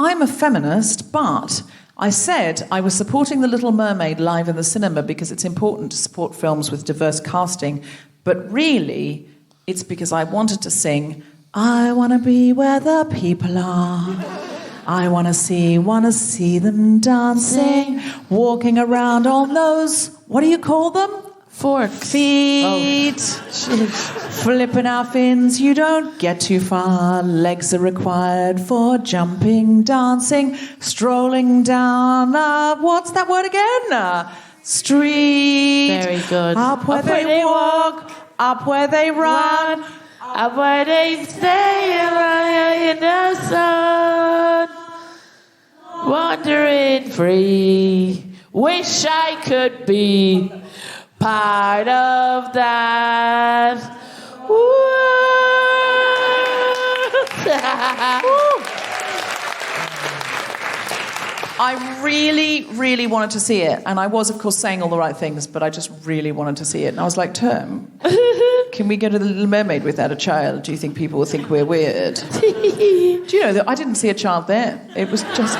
I'm a feminist, but I said I was supporting The Little Mermaid live in the cinema because it's important to support films with diverse casting, but really it's because I wanted to sing, I want to be where the people are. I want to see them dancing, walking around on those, what do you call them? Forks. Feet. Flipping our fins, you don't get too far. Legs are required for jumping, dancing, strolling down, what's that word again? Street. Very good. Up where they walk, up where they run. Up where they stay in the sun. Wandering free. Wish I could be part of that. I really, really wanted to see it. And I was, of course, saying all the right things, but I just really wanted to see it. And I was like, Term, can we go to The Little Mermaid without a child? Do you think people will think we're weird? Do you know that I didn't see a child there? It was just...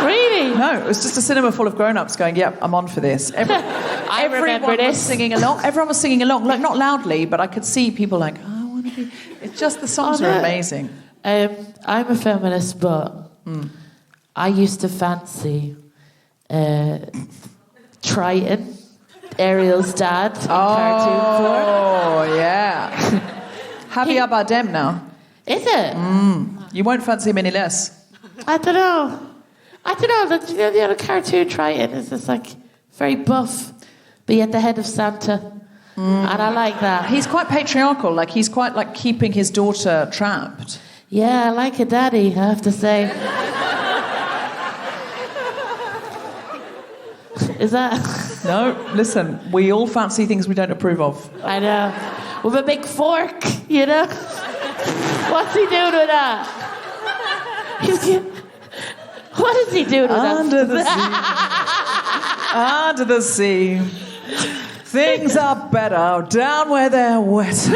Really? No, it was just a cinema full of grown-ups going, yep, I'm on for this. Everyone was singing along. Everyone was singing along, like not loudly, but I could see people like, oh, I want to be... It's just, the songs are amazing. I'm a feminist, but I used to fancy Triton, Ariel's dad in cartoon form. Oh, yeah. Javier Bardem now. Is it? You won't fancy him any less. I don't know. The other cartoon Triton is just like very buff, but yet the head of Santa. And I like that. He's quite patriarchal, like he's quite like keeping his daughter trapped. Yeah, I like a daddy, I have to say. Is that... No, listen, we all fancy things we don't approve of. I know. With a big fork, you know? What's he doing with that? What is he doing with Under that? Under the sea. Things are better down where they're wet.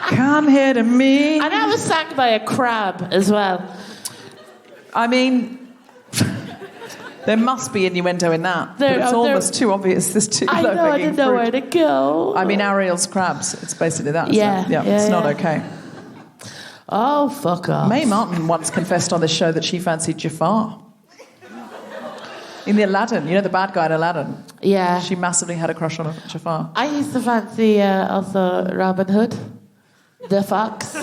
Come here to me. And that was sung by a crab as well. I mean... There must be innuendo in that, but it's almost too obvious. There's too I know, I didn't know where to go. I mean, Ariel's crabs, it's basically that. Yeah, it's not okay. Oh, fuck off. Mae Martin once confessed on this show that she fancied Jafar. In the Aladdin, you know the bad guy in Aladdin? Yeah. She massively had a crush on Jafar. I used to fancy also Robin Hood, the fox.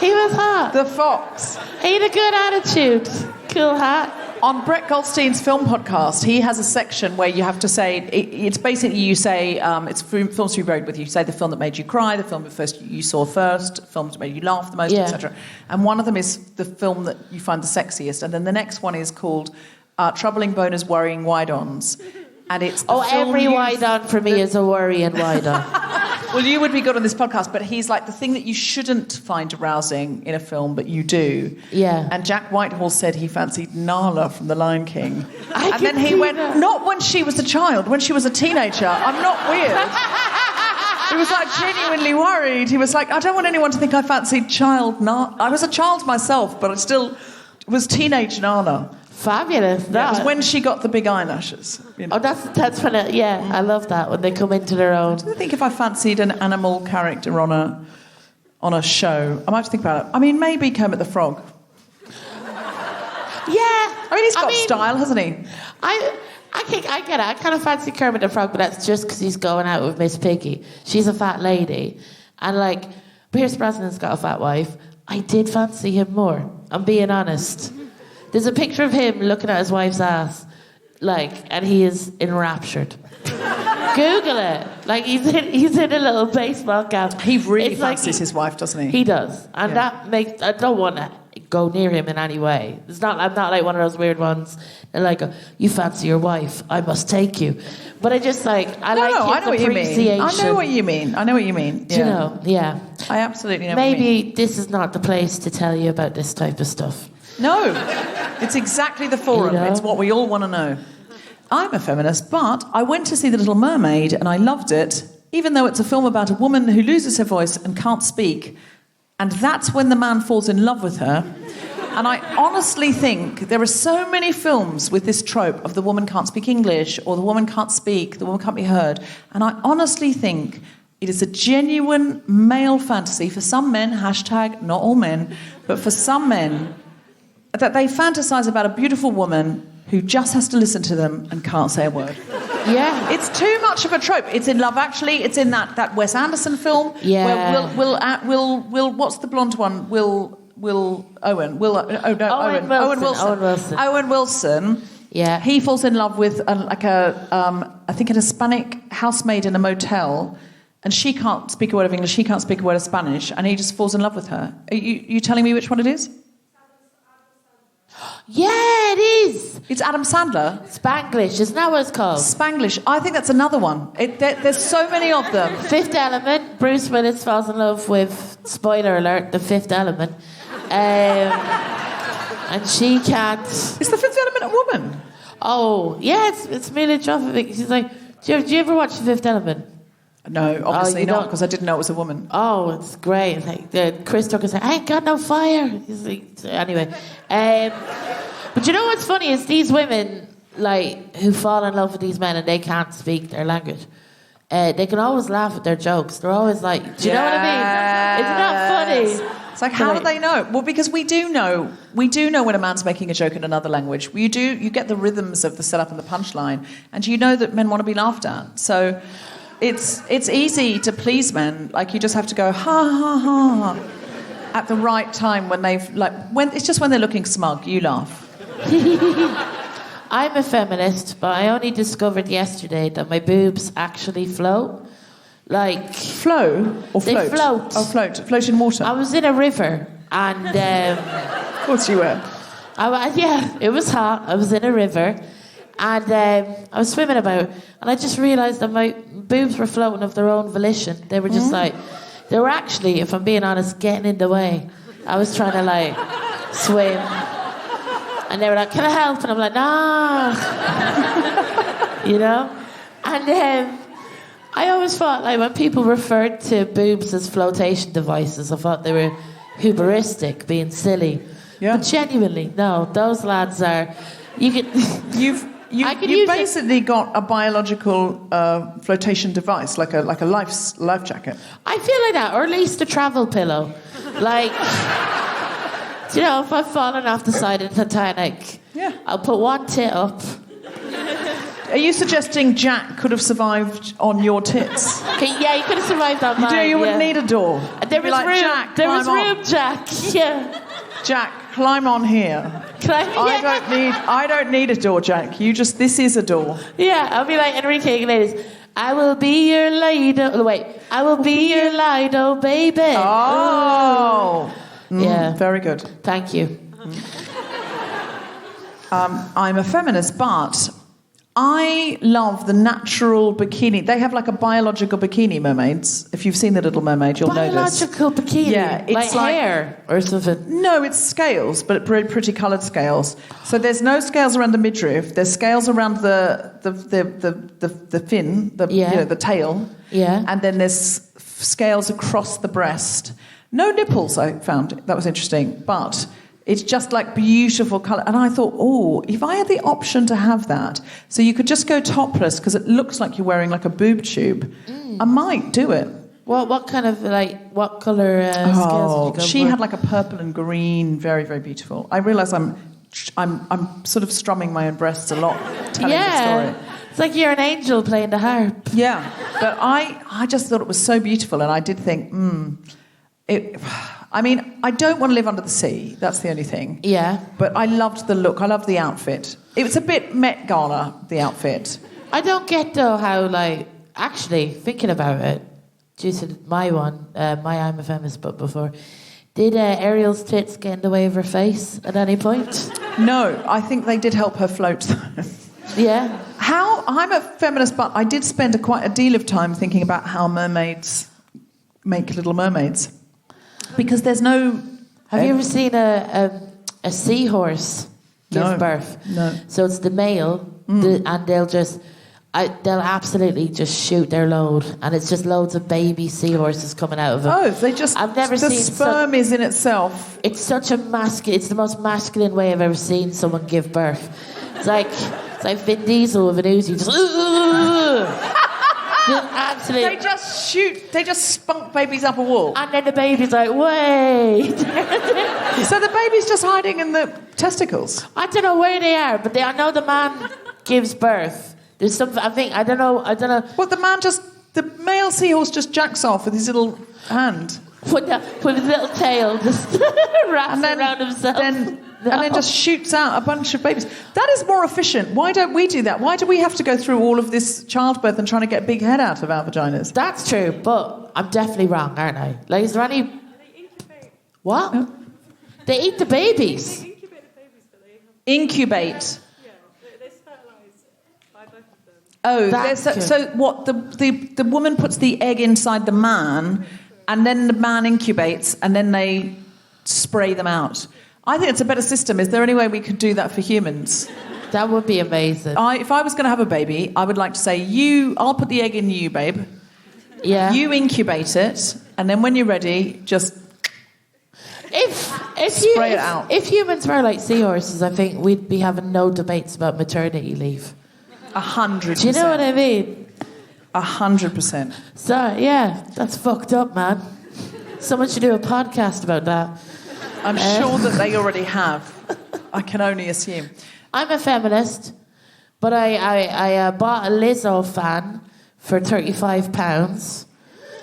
He was hot. The fox. He had a good attitude. Cool hat. On Brett Goldstein's film podcast, he has a section where you have to say, it's basically you say, it's films to be buried with you. You say the film that made you cry, the film you saw first, films that made you laugh the most, etc. And one of them is the film that you find the sexiest. And then the next one is called Troubling Boners, Worrying Wide-Ons. And it's every wide-on for me is a worrying wide-on. Well, you would be good on this podcast, but he's like the thing that you shouldn't find arousing in a film, but you do. Yeah. And Jack Whitehall said he fancied Nala from The Lion King. And then he went, not when she was a child, when she was a teenager. I'm not weird. He was like genuinely worried. He was like, I don't want anyone to think I fancied child Nala. I was a child myself, but I still was teenage Nala. Fabulous. That was when she got the big eyelashes. You know. Oh, that's when I love that, when they come into their own. I think if I fancied an animal character on a show, I might have to think about it. I mean, maybe Kermit the Frog. Yeah. I mean, he's got style, hasn't he? I get it. I kind of fancy Kermit the Frog, but that's just because he's going out with Miss Piggy. She's a fat lady. And, like, Pierce Brosnan's got a fat wife. I did fancy him more. I'm being honest. There's a picture of him looking at his wife's ass, and he is enraptured. Google it. Like, he's in a little baseball cap. He really fancies his wife, doesn't he? He does. And that makes... I don't want to go near him in any way. I'm not like one of those weird ones. And like, you fancy your wife, I must take you. But I just like... I know what you mean. I know what you mean. Yeah. Do you know? Yeah. I absolutely know what you mean. Maybe this is not the place to tell you about this type of stuff. No, it's exactly the forum. You know? It's what we all want to know. I'm a feminist, but I went to see The Little Mermaid and I loved it, even though it's a film about a woman who loses her voice and can't speak. And that's when the man falls in love with her. And I honestly think there are so many films with this trope of the woman can't speak English or the woman can't speak, the woman can't be heard. And I honestly think it is a genuine male fantasy for some men, hashtag not all men, but for some men, that they fantasize about a beautiful woman who just has to listen to them and can't say a word. Yeah. It's too much of a trope. It's in Love Actually. It's in that Wes Anderson film. Yeah. Where Will what's the blonde one? Owen Wilson. Owen Wilson. Yeah. He falls in love with I think an Hispanic housemaid in a motel, and she can't speak a word of English. She can't speak a word of Spanish, and he just falls in love with her. Are you telling me which one it is? Yeah, it is. It's Adam Sandler. Spanglish, isn't that what it's called? Spanglish. I think that's another one. There's so many of them. Fifth Element. Bruce Willis falls in love with, spoiler alert, the Fifth Element. And she can't... Is the Fifth Element a woman? Oh, yeah, it's Mila Jovovich. She's like, do you ever watch the Fifth Element? No, obviously not, because I didn't know it was a woman. Oh, it's great. It's like Chris Tucker said, I ain't got no fire. He's like, anyway. But you know what's funny is these women, like, who fall in love with these men and they can't speak their language, they can always laugh at their jokes. They're always like, do you know what I mean? Isn't that funny? It's like, how do they know? Well, because we do know when a man's making a joke in another language. You get the rhythms of the setup and the punchline, and you know that men want to be laughed at. So it's easy to please men. Like, you just have to go ha ha ha at the right time when it's just when they're looking smug, you laugh. I'm a feminist, but I only discovered yesterday that my boobs actually float. Like... Flow or float? They float. Oh, float. Float in water. I was in a river and... Of course you were. Yeah, it was hot. I was in a river and I was swimming about and I just realised that my boobs were floating of their own volition. They were just like... They were actually, if I'm being honest, getting in the way. I was trying to, swim. And they were like, can I help? And I'm like, nah. You know? And I always thought, when people referred to boobs as flotation devices, I thought they were hubristic, being silly. Yeah. But genuinely, no, those lads are... You've basically got a biological flotation device, like a life jacket. I feel like that, or at least a travel pillow. Like... Do you know, if I've fallen off the side of the Titanic, I'll put one tit up. Are you suggesting Jack could have survived on your tits? Yeah, he could have survived on mine. You wouldn't need a door. There was room. Jack, there was room, Jack. Yeah. Jack, climb on here. I don't need a door, Jack. This is a door. Yeah, I'll be like Enrique Iglesias. I will be your Lido. Wait, I will be your Lido, baby. Oh. Yeah. Very good. Thank you. I'm a feminist, but I love the natural bikini. They have like a biological bikini, mermaids. If you've seen The Little Mermaid, you'll know this. Biological bikini? Yeah. It's like hair or something? No, it's scales, but pretty coloured scales. So there's no scales around the midriff. There's scales around the fin, the tail. Yeah. And then there's scales across the breast. No nipples, I found. That was interesting. But it's just like beautiful colour. And I thought, if I had the option to have that, so you could just go topless because it looks like you're wearing like a boob tube, I might do it. What kind of, what colour scales did you go she for? had like a purple and green, very, very beautiful. I realise I'm sort of strumming my own breasts a lot, telling the story. It's like you're an angel playing the harp. Yeah, but I just thought it was so beautiful, and I did think, I don't want to live under the sea. That's the only thing. Yeah. But I loved the look. I loved the outfit. It was a bit Met Gala, the outfit. I don't get, though, how, actually, thinking about it, due to my I'm a Feminist book before, did Ariel's tits get in the way of her face at any point? No, I think they did help her float. Yeah. I'm a feminist, but I did spend quite a deal of time thinking about how mermaids make little mermaids. Because there's no... Have you ever seen a seahorse give birth? No. So it's the male, and they'll just... they'll absolutely just shoot their load, and it's just loads of baby seahorses coming out of them. Oh, they just... I've never the seen sperm is in itself. It's such a masculine... It's the most masculine way I've ever seen someone give birth. It's like Vin Diesel with an Uzi, just... Absolutely. They just spunk babies up a wall. And then the baby's like, wait. So the baby's just hiding in the testicles? I don't know where they are, but I know the man gives birth. There's something, I don't know. Well, the male seahorse just jacks off with his little hand. With his little tail just wraps around himself. And then just shoots out a bunch of babies. That is more efficient. Why don't we do that? Why do we have to go through all of this childbirth and trying to get a big head out of our vaginas? That's true, but I'm definitely wrong, aren't I? Like, is there any... They incubate. What? Oh. They eat the babies? They incubate the babies, but they have... Incubate. Yeah, they're fertilised by both of them. Oh, That's so what? The woman puts the egg inside the man, and then the man incubates, and then they spray them out. I think it's a better system. Is there any way we could do that for humans? That would be amazing. If I was going to have a baby, I would like to say, I'll put the egg in you, babe. Yeah. You incubate it, and then when you're ready, just spray it out. If humans were like seahorses, I think we'd be having no debates about maternity leave. 100%. Do you know what I mean? 100%. So, yeah, that's fucked up, man. Someone should do a podcast about that. I'm sure that they already have. I can only assume. I'm a feminist, but I bought a Lizzo fan for £35.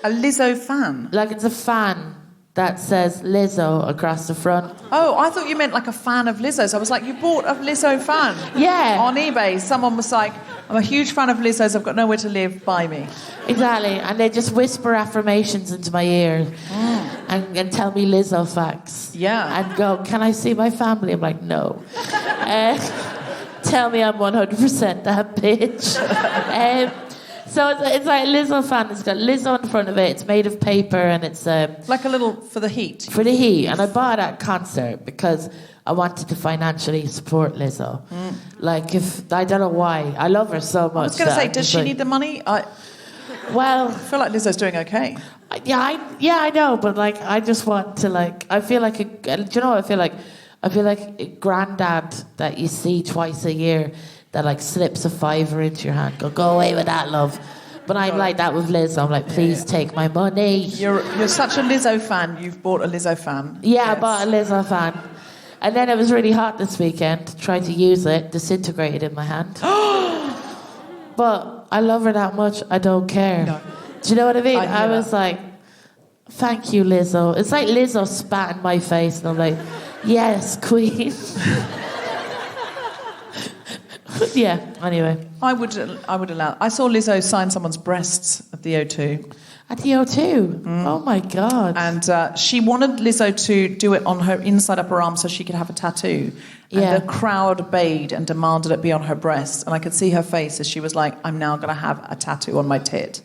A Lizzo fan? Like, it's a fan that says Lizzo across the front. Oh, I thought you meant like a fan of Lizzo's. I was like, you bought a Lizzo fan? Yeah. On eBay, someone was like, I'm a huge fan of Lizzo's, I've got nowhere to live, buy me. Exactly, and they just whisper affirmations into my ear and tell me Lizzo facts. Yeah. And go, can I see my family? I'm like, no. Tell me I'm 100% that bitch. So it's like a Lizzo fan. It's got Lizzo in front of it. It's made of paper and it's... like a little for the heat. For the heat. And I bought it at a concert because I wanted to financially support Lizzo. Like, I don't know why. I love her so much. I was going to say, does she need the money? Well... I feel like Lizzo's doing okay. Yeah, I know, but like, I just want to like... I feel like... do you know what I feel like? I feel like a granddad that you see twice a year that like slips a $5 into your hand. Go away with that, love. But I'm like that with Lizzo. I'm like, please take my money. You're such a Lizzo fan. You've bought a Lizzo fan. Yeah, Yes. I bought a Lizzo fan. And then it was really hot this weekend. Tried to use it, disintegrated in my hand. But I love her that much, I don't care. No. Do you know what I mean? I was that. like, thank you, Lizzo. It's like Lizzo spat in my face, and I'm like, yes, queen. Yeah, anyway. I would allow... I saw Lizzo sign someone's breasts at the O2. At the O2? Oh, my God. And she wanted Lizzo to do it on her inside upper arm so she could have a tattoo. And Yeah. the crowd obeyed and demanded it be on her breast. And I could see her face as she was like, I'm now going to have a tattoo on my tit.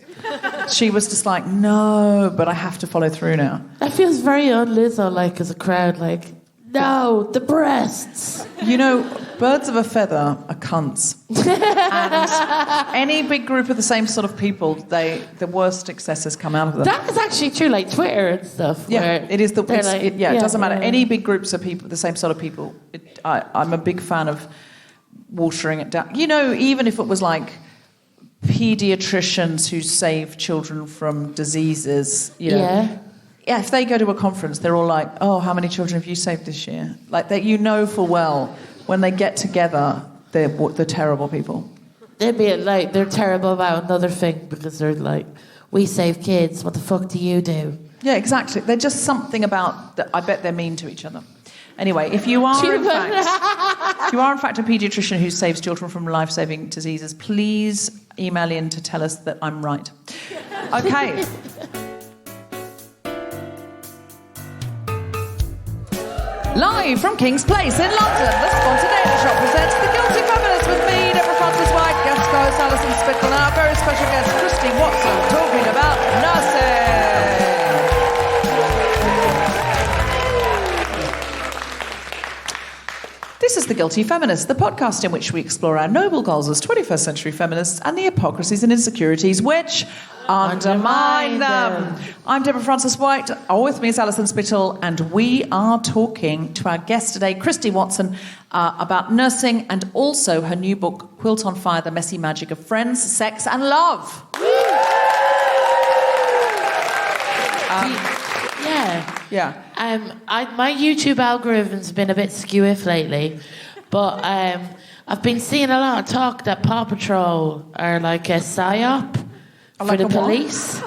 She was just like, no, but I have to follow through now. That feels very un-Lizzo-like as a crowd, like, no, the breasts. You know, birds of a feather are cunts. And any big group of the same sort of people, the worst excesses come out of them. That is actually true, like Twitter and stuff. Yeah, where it is. It doesn't matter. yeah. Any big groups of people, the same sort of people. I'm a big fan of watering it down. You know, even if it was like paediatricians who save children from diseases, you know. Yeah. Yeah, if they go to a conference, they're all like, oh, how many children have you saved this year? Like, that, you know full well, when they get together, they're terrible people. They'd be like, they're terrible about another thing because they're like, we save kids, what the fuck do you do? Yeah, exactly. They're just something about that. I bet they're mean to each other. Anyway, if you are in fact a paediatrician who saves children from life-saving diseases, please email in to tell us that I'm right. Okay. Live from King's Place in London, the Spontaneity Shop presents The Guilty Feminist with me, Deborah Francis-White, guest host Alison Spittle, and our very special guest Christie Watson, talking about nursing. This is The Guilty Feminist, the podcast in which we explore our noble goals as 21st century feminists and the hypocrisies and insecurities which undermine them. I'm Deborah Frances-White. With me is Alison Spittle, and we are talking to our guest today, Christie Watson, about nursing and also her new book, Quilt on Fire, The Messy Magic of Friends, Sex and Love. Yeah. My YouTube algorithm's been a bit skewiff lately, but I've been seeing a lot of talk that Paw Patrol are like a psyop for the police.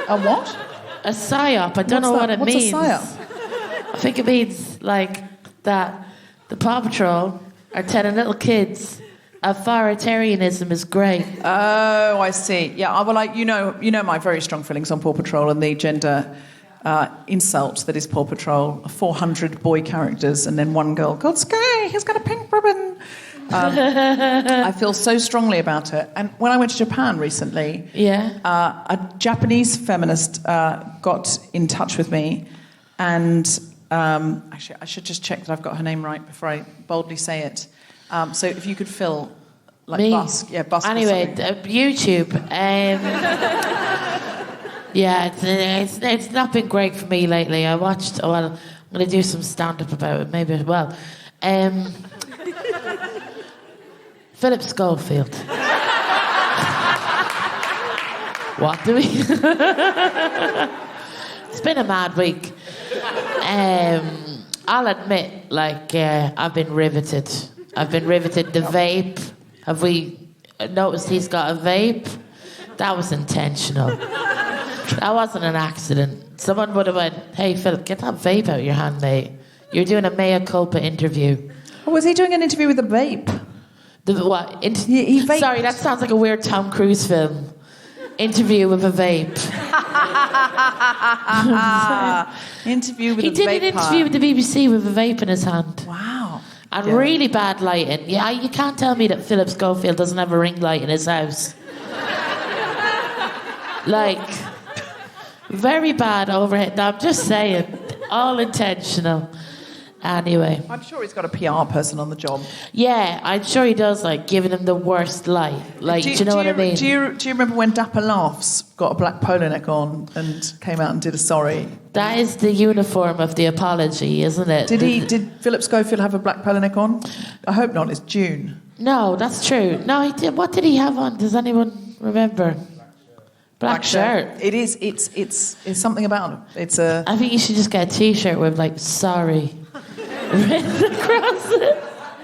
A what? A psyop. I don't know what it means. What's a psyop? I think it means like that the Paw Patrol are telling little kids authoritarianism is great. Oh, I see. Yeah, well, you know my very strong feelings on Paw Patrol and the gender insult that is Paw Patrol. 400 boy characters and then one girl. God's gay, he's got a pink ribbon. I feel so strongly about it. And when I went to Japan recently, a Japanese feminist got in touch with me, and actually I should just check that I've got her name right before I boldly say it. So if you could fill like me. Busk. Yeah, Busk. Anyway, YouTube. It's not been great for me lately. I'm going to do some stand-up about it, maybe. Well, Philip Schofield. What do we... It's been a mad week. I'll admit, I've been riveted. The vape. Have we noticed he's got a vape? That was intentional. That wasn't an accident. Someone would have went, "Hey, Philip, get that vape out of your hand, mate. You're doing a mea culpa interview." Oh, was he doing an interview with a vape? What? He vaped. Sorry, that sounds like a weird Tom Cruise film. Interview with a vape. Interview with he a vape. did an interview with the BBC with a vape in his hand. Wow. And really bad lighting. Yeah, you can't tell me that Philip Schofield doesn't have a ring light in his house. Very bad overhead. No, I'm just saying. All intentional. Anyway. I'm sure he's got a PR person on the job. Yeah, I'm sure he does, giving him the worst light. Do you know what I mean? Do you remember when Dapper Laughs got a black polo neck on and came out and did a sorry? That is the uniform of the apology, isn't it? Did Philip Schofield have a black polo neck on? I hope not. It's June. No, that's true. No, he did. What did he have on? Does anyone remember? Black shirt. It is. It's something about it. It's a. I think you should just get a T-shirt with sorry written across it.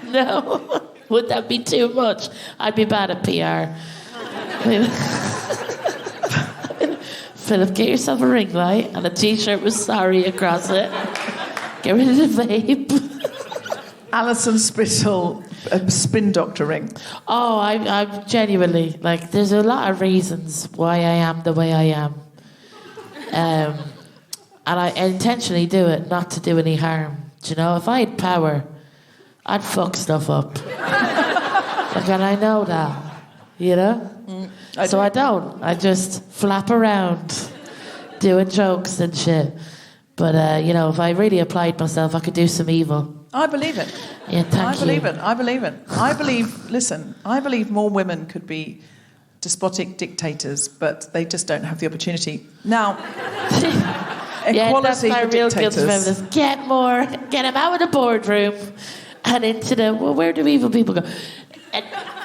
No, would that be too much? I'd be bad at PR. Philip, get yourself a ring light and a T-shirt with sorry across it. Get rid of the vape. Alison Spittle, a spin doctor ring. Oh, I'm genuinely, there's a lot of reasons why I am the way I am. And I intentionally do it not to do any harm. Do you know, if I had power, I'd fuck stuff up. And I know that, you know? I don't. I just flap around doing jokes and shit. But, if I really applied myself, I could do some evil. I believe it. Yeah, thank you. I believe it. I believe more women could be despotic dictators, but they just don't have the opportunity. Now, equality that's my for real dictators. guilty feminist. Get them out of the boardroom and into where do evil people go?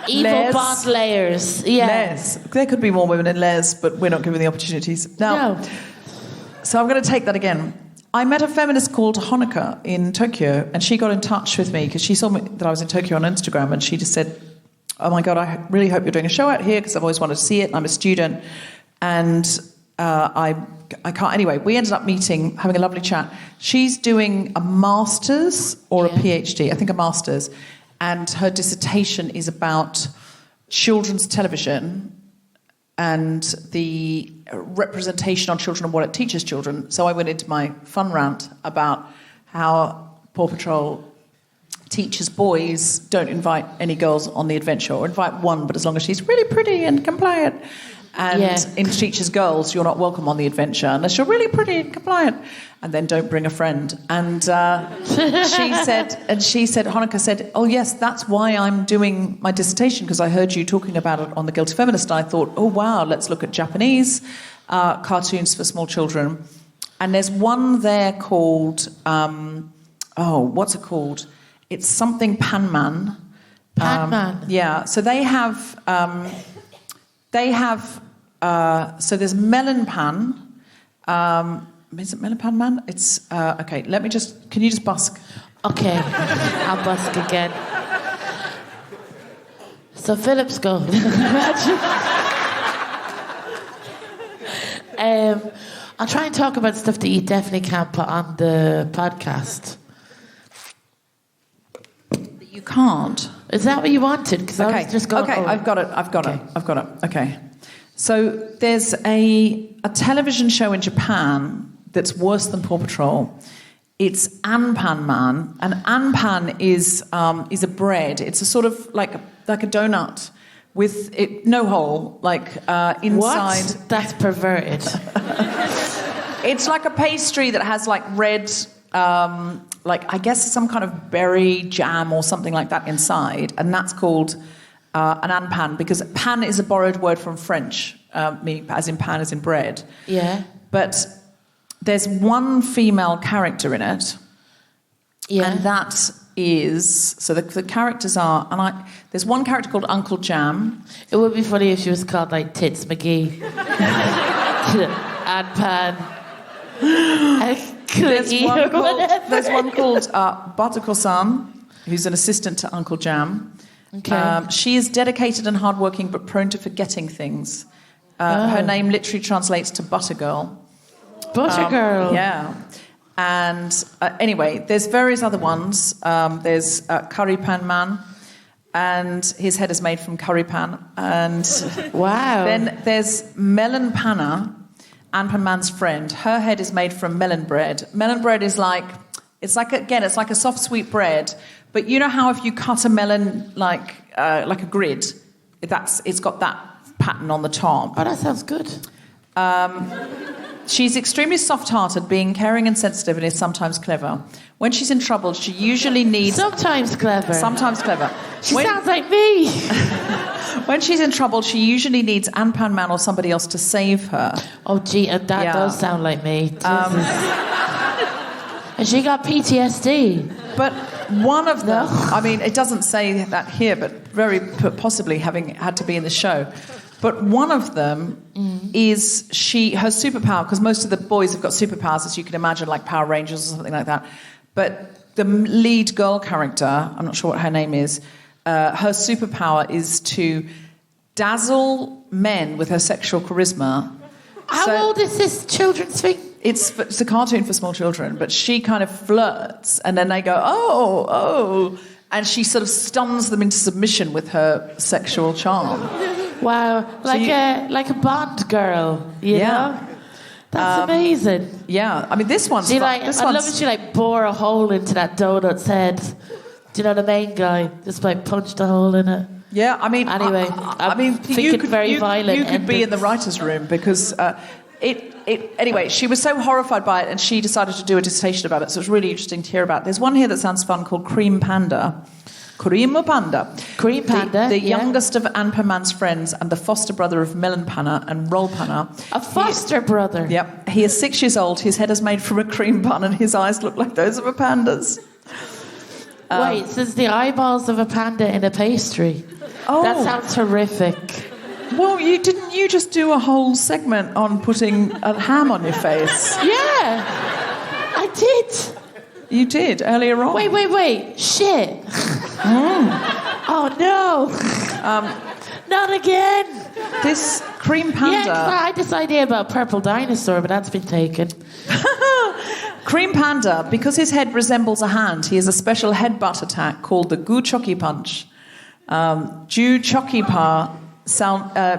Evil bond layers. Yeah. Les. There could be more women in Les, but we're not given the opportunities. Now, no. So I'm going to take that again. I met a feminist called Honoka in Tokyo, and she got in touch with me because she saw that I was in Tokyo on Instagram, and she just said, "Oh my God, I really hope you're doing a show out here because I've always wanted to see it. And I'm a student." And I can't. Anyway, we ended up meeting, having a lovely chat. She's doing a master's or a PhD, I think a master's, and her dissertation is about children's television and the representation on children and what it teaches children. So I went into my fun rant about how Paw Patrol teaches boys don't invite any girls on the adventure, or invite one, but as long as she's really pretty and can play it. And it teaches girls you're not welcome on the adventure unless you're really pretty and compliant. And then don't bring a friend. And she said, Honoka said, oh yes, that's why I'm doing my dissertation, because I heard you talking about it on The Guilty Feminist. And I thought, oh wow, let's look at Japanese cartoons for small children. And there's one there called, what's it called? It's something Panman. Panman. Yeah, so they have, so there's Melon Pan. Is it Melon Pan Man? It's, okay, can you just busk? Okay, I'll busk again. So Philip's going. I'll try and talk about stuff that you definitely can't put on the podcast. You can't? Is that what you wanted? Because I was just going... Okay, I've got it. Okay. So there's a television show in Japan that's worse than Paw Patrol. It's Anpan Man, and Anpan is a bread. It's a sort of like a donut with no hole, inside. What? That's perverted. It's like a pastry that has like red, I guess some kind of berry jam or something like that inside, and that's called an Anpan, because pan is a borrowed word from French, meaning as in pan as in bread. Yeah. But there's one female character in it. Yeah. And that is... So the characters are... there's one character called Uncle Jam. It would be funny if she was called, Tits McGee. And Pan. There's one called Batako-san, who's an assistant to Uncle Jam. Okay. She is dedicated and hardworking, but prone to forgetting things. Her name literally translates to Butter Girl. Butter Girl. Yeah. And anyway, there's various other ones. There's Curry Pan Man, and his head is made from curry pan. And wow. Then there's Melon Panna, Anpan Man's friend. Her head is made from melon bread. Melon bread is it's like a soft sweet bread. But you know how if you cut a melon like a grid, it's got that pattern on the top. Oh, that sounds good. She's extremely soft-hearted, being caring and sensitive, and is sometimes clever. When she's in trouble, she usually needs... Sometimes clever. Sometimes clever. She sounds like me. When she's in trouble, she usually needs Anpan Man or somebody else to save her. Oh, gee, that does sound like me. And she got PTSD. But one of them... I mean, it doesn't say that here, but very possibly having had to be in the show... But one of them is her superpower, because most of the boys have got superpowers, as you can imagine, like Power Rangers or something like that. But the lead girl character, I'm not sure what her name is, her superpower is to dazzle men with her sexual charisma. How old is this children's thing? It's a cartoon for small children, but she kind of flirts, and then they go, oh, and she sort of stuns them into submission with her sexual charm. Wow, like a Bond girl, you know? That's amazing. Yeah, I mean, this one's... I love when she bore a hole into that donut's head. Do you know the main guy? Just punched a hole in it. Yeah, I mean... Anyway, you could be in the writer's room, because anyway, she was so horrified by it, and she decided to do a dissertation about it, so it's really interesting to hear about. There's one here that sounds fun called Cream Panda. Cream Panda. Cream Panda, the youngest of Anpan Man's friends and the foster brother of Melon Panna and Roll Panna. A foster brother? Yep. He is 6 years old, his head is made from a cream bun, and his eyes look like those of a panda's. Wait, so it's the eyeballs of a panda in a pastry? Oh. That sounds horrific. Well, didn't you just do a whole segment on putting a ham on your face? Yeah, I did. You did, earlier on. Wait. Shit. Oh, no. Not again. This cream panda... Yeah, I had this idea about purple dinosaur, but that's been taken. Cream panda, because his head resembles a hand, he has a special headbutt attack called the Gu Choki Punch. Ju Choki Pa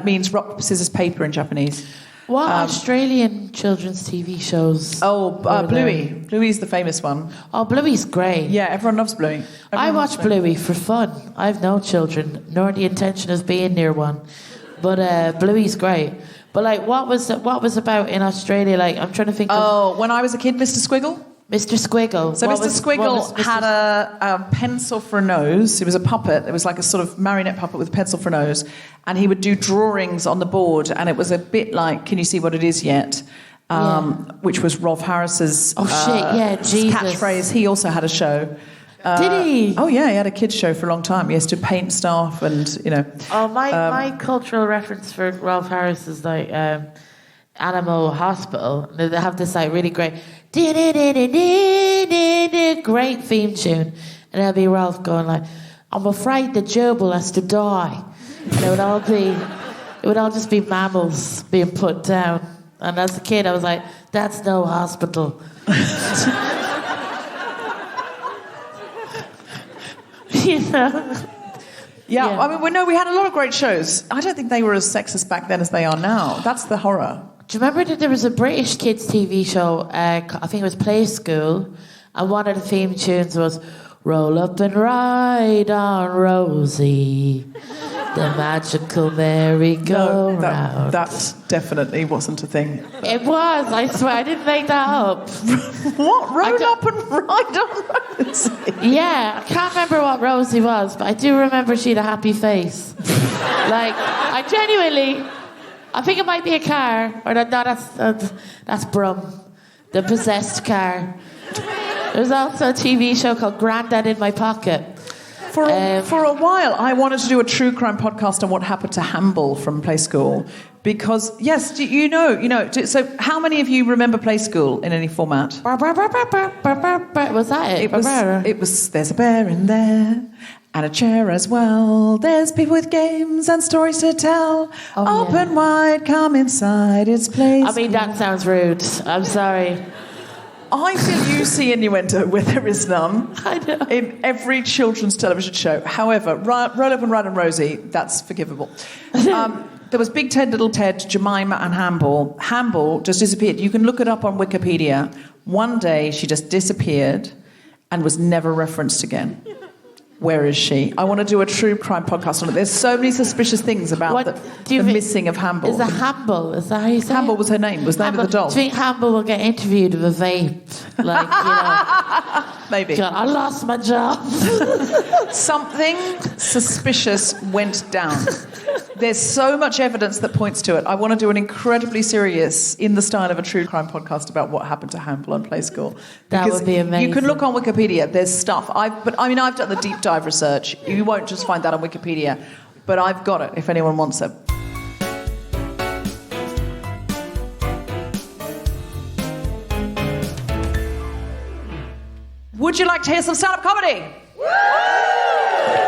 means rock, scissors, paper in Japanese. What Australian children's TV shows? Bluey. Bluey's the famous one. Oh, Bluey's great. Yeah, everyone loves Bluey. I watch Bluey for fun. I have no children, nor the intention of being near one. But Bluey's great. But like, what was about in Australia? Like, I'm trying to think. Oh, when I was a kid, Mr. Squiggle. Mr. Squiggle. So Mr. Squiggle had a pencil for a nose. It was a puppet. It was like a sort of marionette puppet with a pencil for a nose. And he would do drawings on the board. And it was a bit like, Can You See What It Is Yet? Which was Rolf Harris's Jesus. catchphrase. He also had a show. Did he? Oh, yeah, he had a kids' show for a long time. He used to paint stuff and, you know. Oh, my cultural reference for Rolf Harris is like Animal Hospital. They have this like really great great theme tune. And there'll be Rolf going like, I'm afraid the gerbil has to die. And it would all just be mammals being put down. And as a kid, I was like, that's no hospital. You know? Yeah, I mean, we had a lot of great shows. I don't think they were as sexist back then as they are now. That's the horror. Do you remember that there was a British kids' TV show, I think it was Play School, and one of the theme tunes was, Roll up and ride on Rosie, the magical merry-go-round. No, that definitely wasn't a thing. It was, I swear, I didn't make that up. What? Roll up and ride on Rosie? Yeah, I can't remember what Rosie was, but I do remember she had a happy face. Like, I genuinely... I think it might be a car, or that's Brum, the possessed car. There's also a TV show called Grandad in My Pocket. For a while, I wanted to do a true crime podcast on what happened to Hamble from Play School, because yes, you know. So, how many of you remember Play School in any format? Was that it? It was. There's a bear in there. And a chair as well. There's people with games and stories to tell. Open wide, come inside. It's Play School. I mean, that sounds rude. I'm sorry. I feel you see innuendo where there is none. I know. In every children's television show. However, Roll Up and Ride on Rosie, that's forgivable. There was Big Ted, Little Ted, Jemima and Hamble. Hamble just disappeared. You can look it up on Wikipedia. One day she just disappeared and was never referenced again. Where is she? I want to do a true crime podcast on it. There's so many suspicious things about the missing of Hamble. Is it Hamble? Is that how you say Hamble it? was her name. Was the name of the doll. Do you think Hamble will get interviewed with a vape? Like, you know. Maybe. God, I lost my job. Something suspicious went down. There's so much evidence that points to it. I want to do an incredibly serious, in the style of a true crime podcast about what happened to Hamble on Play School. That would be amazing. You can look on Wikipedia. There's stuff. I've done the deep dive research. You won't just find that on Wikipedia, but I've got it if anyone wants it. Would you like to hear some stand-up comedy?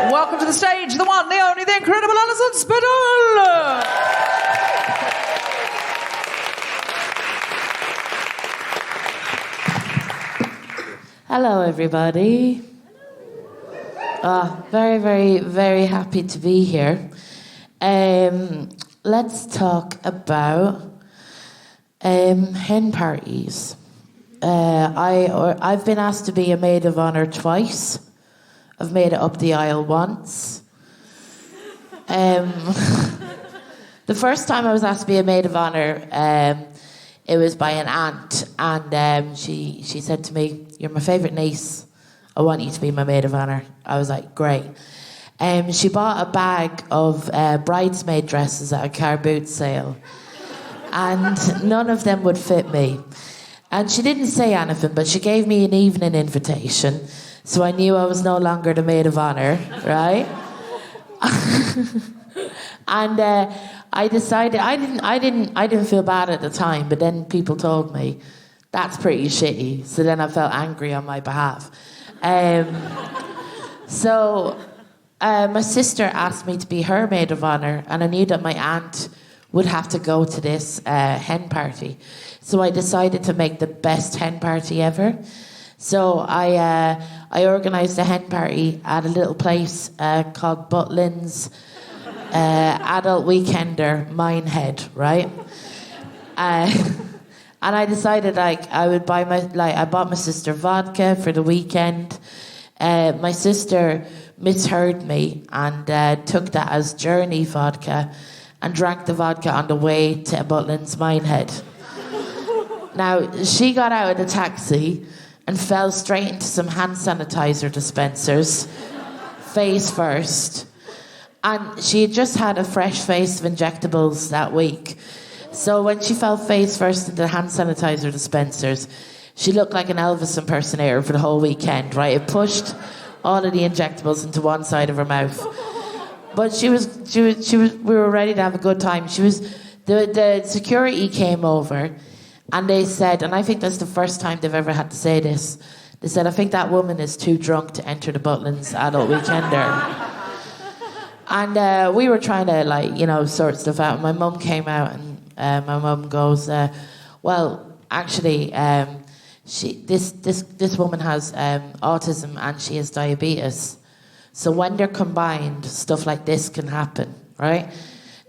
Welcome to the stage, the one, the only, the incredible Alison Spittle! Hello, everybody. Very, very, very happy to be here. Let's talk about hen parties. I've been asked to be a maid of honour twice. I've made it up the aisle once. The first time I was asked to be a maid of honour, it was by an aunt, and she said to me, "You're my favourite niece. I want you to be my maid of honour." I was like, great. She bought a bag of bridesmaid dresses at a car boot sale, and none of them would fit me. And she didn't say anything, but she gave me an evening invitation, so I knew I was no longer the maid of honour, right? And I decided I didn't feel bad at the time, but then people told me that's pretty shitty. So then I felt angry on my behalf. So my sister asked me to be her maid of honour, and I knew that my aunt would have to go to this hen party. So I decided to make the best hen party ever. So I organised a hen party at a little place called Butlin's Adult Weekender Minehead, right? And I decided I would buy I bought my sister vodka for the weekend. My sister misheard me and took that as Journey vodka and drank the vodka on the way to Butlins Minehead. Now, she got out of the taxi and fell straight into some hand sanitizer dispensers, face first. And she had just had a fresh face of injectables that week. So when she fell face first into the hand sanitizer dispensers, she looked like an Elvis impersonator for the whole weekend, right? It pushed all of the injectables into one side of her mouth. But she was. We were ready to have a good time. The security came over, and they said, and I think that's the first time they've ever had to say this. They said, I think that woman is too drunk to enter the Butlins Adult Weekender. And we were trying to, sort stuff out. And my mum came out, and my mum goes, well, actually, this woman has autism and she has diabetes. So when they're combined, stuff like this can happen, right?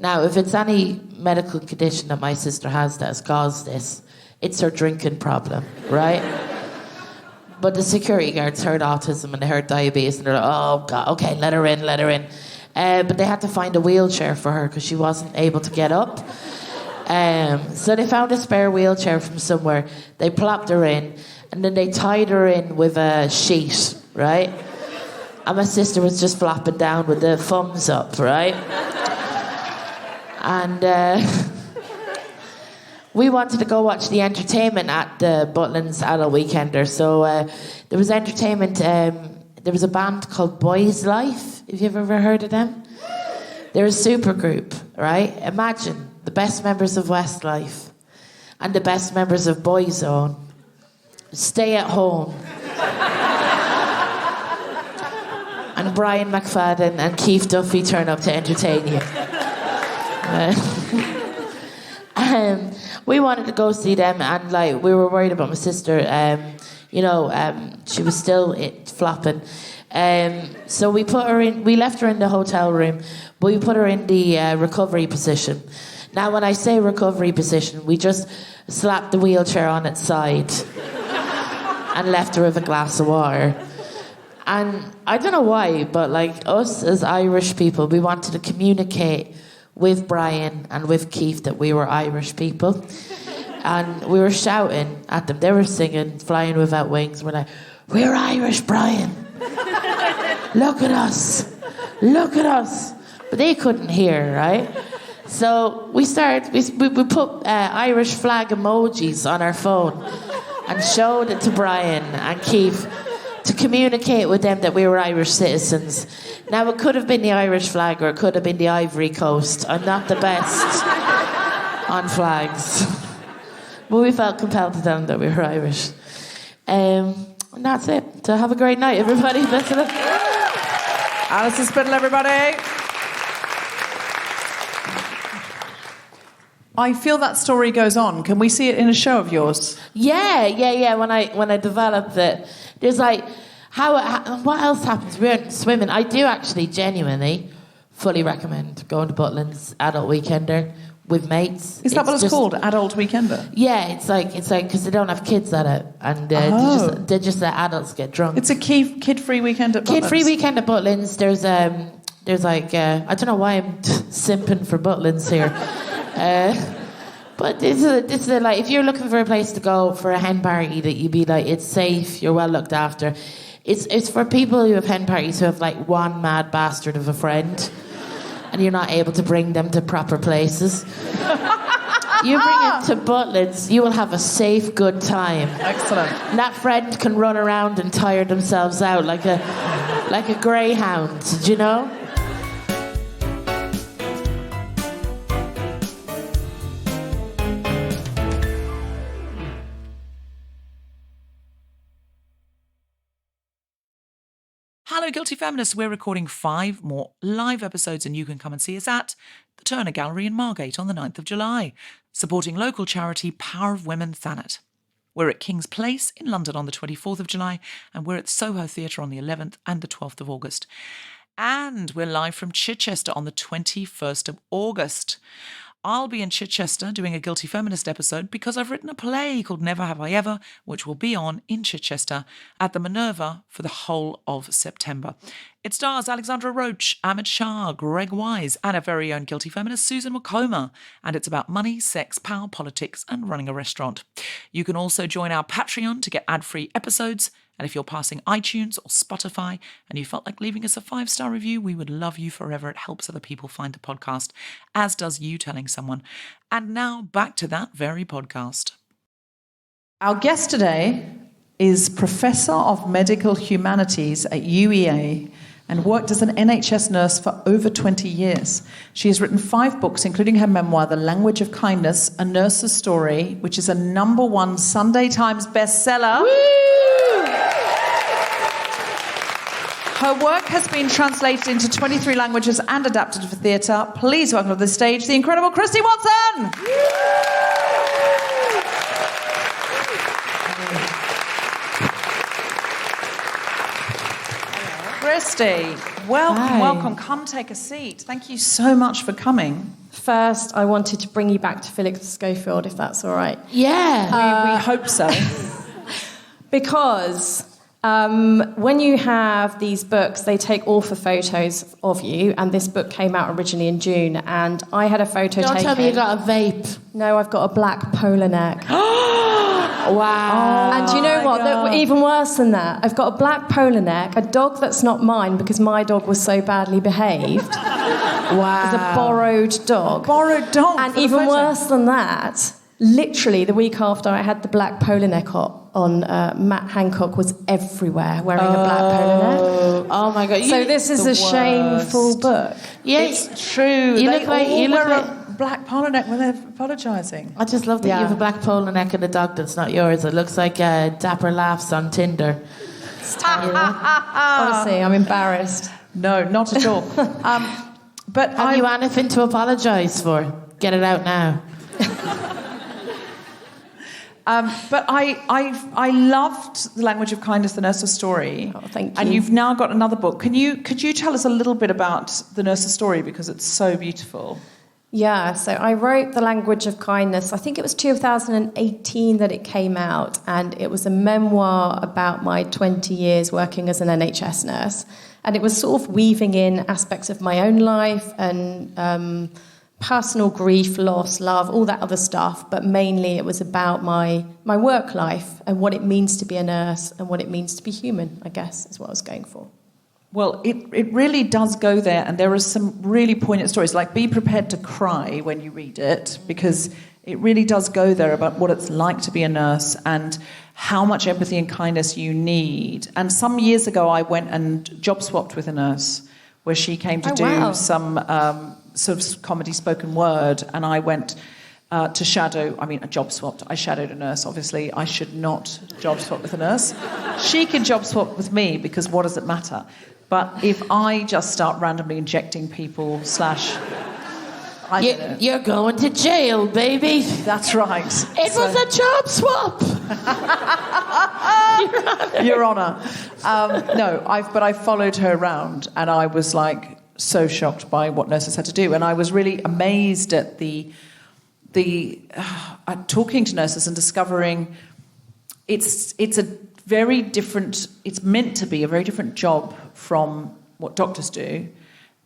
Now, if it's any medical condition that my sister has that has caused this, it's her drinking problem, right? But the security guards heard autism and they heard diabetes, and they're like, oh, God, okay, let her in. But they had to find a wheelchair for her because she wasn't able to get up. So they found a spare wheelchair from somewhere. They plopped her in, and then they tied her in with a sheet, right? And my sister was just flopping down with the thumbs up, right? And we wanted to go watch the entertainment at the Butlins Adult Weekender. So there was entertainment. There was a band called Boys Life. Have you ever heard of them? They're a super group, right? Imagine the best members of Westlife and the best members of Boyzone stay at home. And Brian McFadden and Keith Duffy turn up to entertain you. We wanted to go see them, and we were worried about my sister. She was still flopping. So we put her in. We left her in the hotel room, but we put her in the recovery position. Now, when I say recovery position, we just slapped the wheelchair on its side and left her with a glass of water. And I don't know why, but us as Irish people, we wanted to communicate with Brian and with Keith that we were Irish people. And we were shouting at them. They were singing Flying Without Wings. We're like, we're Irish, Brian. Look at us. Look at us. But they couldn't hear, right? So we put Irish flag emojis on our phone and showed it to Brian and Keith to communicate with them that we were Irish citizens. Now, it could have been the Irish flag or it could have been the Ivory Coast. I'm not the best on flags. But we felt compelled to tell them that we were Irish. And that's it. So have a great night, everybody. Best of luck. Alison Spittle, everybody. I feel that story goes on. Can we see it in a show of yours? Yeah. When I developed it, there's what else happens? We went swimming. I do actually genuinely fully recommend going to Butlins Adult Weekender with mates. Is that what it's called? Adult Weekender? Yeah, it's like because they don't have kids at it, and they just let adults get drunk. It's a kid-free weekend at Butlins. Kid-free weekend at Butlins. There's I don't know why I'm simping for Butlins here. But this is if you're looking for a place to go for a hen party that you'd be it's safe, you're well looked after. It's for people who have hen parties who have one mad bastard of a friend, and you're not able to bring them to proper places. You bring it to Butlins, you will have a safe, good time. Excellent. And that friend can run around and tire themselves out like a greyhound, do you know? Hello, Guilty Feminists. We're recording 5 more live episodes, and you can come and see us at the Turner Gallery in Margate on the 9th of July, supporting local charity Power of Women Thanet. We're at King's Place in London on the 24th of July, and we're at Soho Theatre on the 11th and the 12th of August. And we're live from Chichester on the 21st of August. I'll be in Chichester doing a Guilty Feminist episode because I've written a play called Never Have I Ever, which will be on in Chichester at the Minerva for the whole of September. It stars Alexandra Roach, Ahmed Shah, Greg Wise, and our very own Guilty Feminist Susan Wokoma. And it's about money, sex, power, politics, and running a restaurant. You can also join our Patreon to get ad-free episodes. And if you're passing iTunes or Spotify and you felt like leaving us a 5-star review, we would love you forever. It helps other people find the podcast, as does you telling someone. And now back to that very podcast. Our guest today is Professor of Medical Humanities at UEA and worked as an NHS nurse for over 20 years. She has written 5 books, including her memoir, The Language of Kindness, A Nurse's Story, which is a #1 Sunday Times bestseller. Her work has been translated into 23 languages and adapted for theatre. Please welcome to the stage the incredible Christie Watson! Christie, welcome, Hi. welcome. Come take a seat. Thank you so much for coming. First, I wanted to bring you back to Felix Schofield, if that's all right. Yeah. We hope so. Because when you have these books, they take author photos of you, and this book came out originally in June, and I had a photo Don't taken. tell me you got a vape. No, I've got a black polar neck. Wow. And do you know what? Even worse than that, I've got a black polar neck, a dog that's not mine because my dog was so badly behaved. Wow. It's a borrowed dog. Borrowed dog. And for the even photo. worse than that, literally the week after I had the black polar neck on, Matt Hancock was everywhere wearing a black polar neck. Oh my God. So this is a shameful book. Yeah, It's true. You They look like all you look wear like. a black polo neck when they're apologising. I just love that Yeah. you have a black polo neck and a dog that's not yours. It looks like Dapper Laughs on Tinder. Honestly, I'm embarrassed. No, not at all. But Have you anything to apologise for? Get it out now. But I loved The Language of Kindness, The Nurse's Story. Oh, thank And you. you've now got another book. Could you tell us a little bit about The Nurse's Story, because it's so beautiful? Yeah, so I wrote The Language of Kindness. I think it was 2018 that it came out, and it was a memoir about my 20 years working as an NHS nurse. And it was sort of weaving in aspects of my own life and personal grief, loss, love, all that other stuff. But mainly it was about my work life and what it means to be a nurse and what it means to be human, I guess, is what I was going for. Well, it really does go there, and there are some really poignant stories. Like, be prepared to cry when you read it, because it really does go there about what it's like to be a nurse and how much empathy and kindness you need. And some years ago, I went and job swapped with a nurse, where she came to do some sort of comedy spoken word, and I went to shadow. I job swapped. I shadowed a nurse, obviously. I should not job swap with a nurse. She can job swap with me, because what does it matter? But if I just start randomly injecting people You're going to jail, baby. That's right. It was a job swap. Your Honour. But I followed her around, and I was like so shocked by what nurses had to do, and I was really amazed at talking to nurses and discovering it's a very different. It's meant to be a very different job from what doctors do.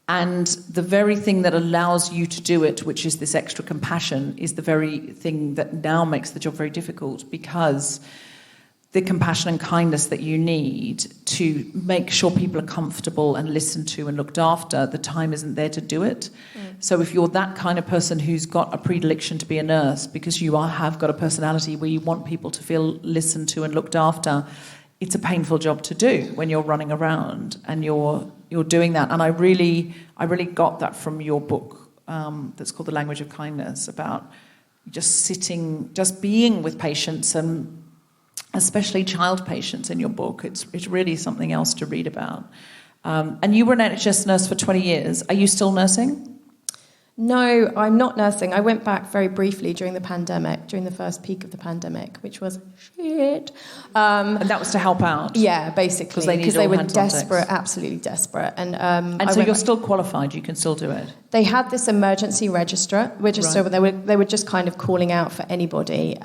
And the very thing that allows you to do it, which is this extra compassion, is the very thing that now makes the job very difficult, because the compassion and kindness that you need to make sure people are comfortable and listened to and looked after, the time isn't there to do it. So if you're that kind of person who's got a predilection to be a nurse because you have got a personality where you want people to feel listened to and looked after, it's a painful job to do when you're running around and you're doing that. And I really got that from your book that's called The Language of Kindness, about just being with patients, and especially child patients in your book. It's really something else to read about. And you were an NHS nurse for 20 years. Are you still nursing? No, I'm not nursing. I went back very briefly during the pandemic, during the first peak of the pandemic, which was shit. And that was to help out? Yeah, basically. Because they were desperate, absolutely desperate. And so you're still qualified, you can still do it? They had this emergency register where they were just kind of calling out for anybody.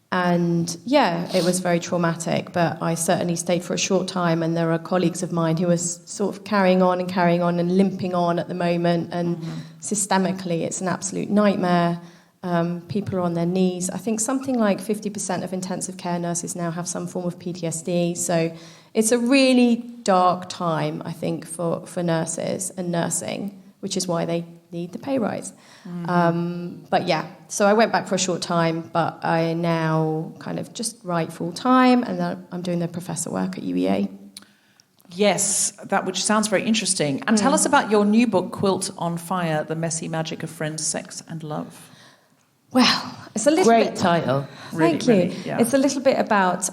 And yeah, it was very traumatic, but I certainly stayed for a short time, and there are colleagues of mine who are sort of carrying on and limping on at the moment, and systemically it's an absolute nightmare. People are on their knees. I think something like 50% of intensive care nurses now have some form of PTSD, so it's a really dark time, I think, for nurses and nursing, which is why they need the pay rise. But yeah, so I went back for a short time, but I now kind of just write full time, and I'm doing the professor work at UEA. Yes, which sounds very interesting. And tell us about your new book, Quilt on Fire, The Messy Magic of Friends, Sex and Love. Well, it's a little Great title. Thank you. Really, yeah. It's a little bit about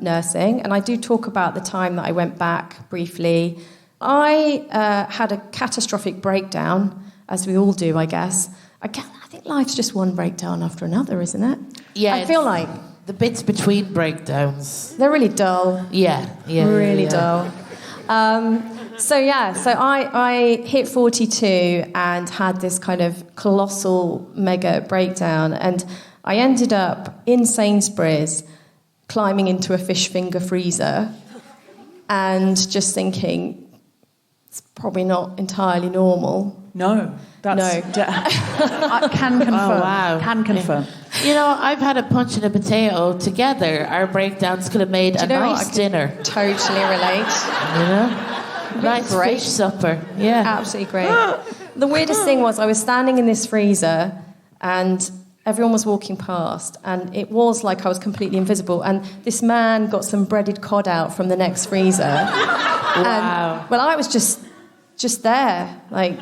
nursing, and I do talk about the time that I went back briefly. I had a catastrophic breakdown, as we all do, I guess. I think life's just one breakdown after another, isn't it? Yeah. I feel like the bits between breakdowns. they're really dull. Yeah. Really dull. So I hit 42 and had this kind of colossal mega breakdown, and I ended up in Sainsbury's climbing into a fish finger freezer and just thinking, it's probably not entirely normal. No. I can confirm. Oh, wow. Can confirm. You know, I've had a punch and a potato together. Our breakdowns could have made a nice dinner. Totally relate. You know? Nice Great. fish supper. Yeah. Absolutely great. The weirdest thing was I was standing in this freezer and everyone was walking past, and it was like I was completely invisible, and this man got some breaded cod out from the next freezer. Wow. And, well, I was just there, like,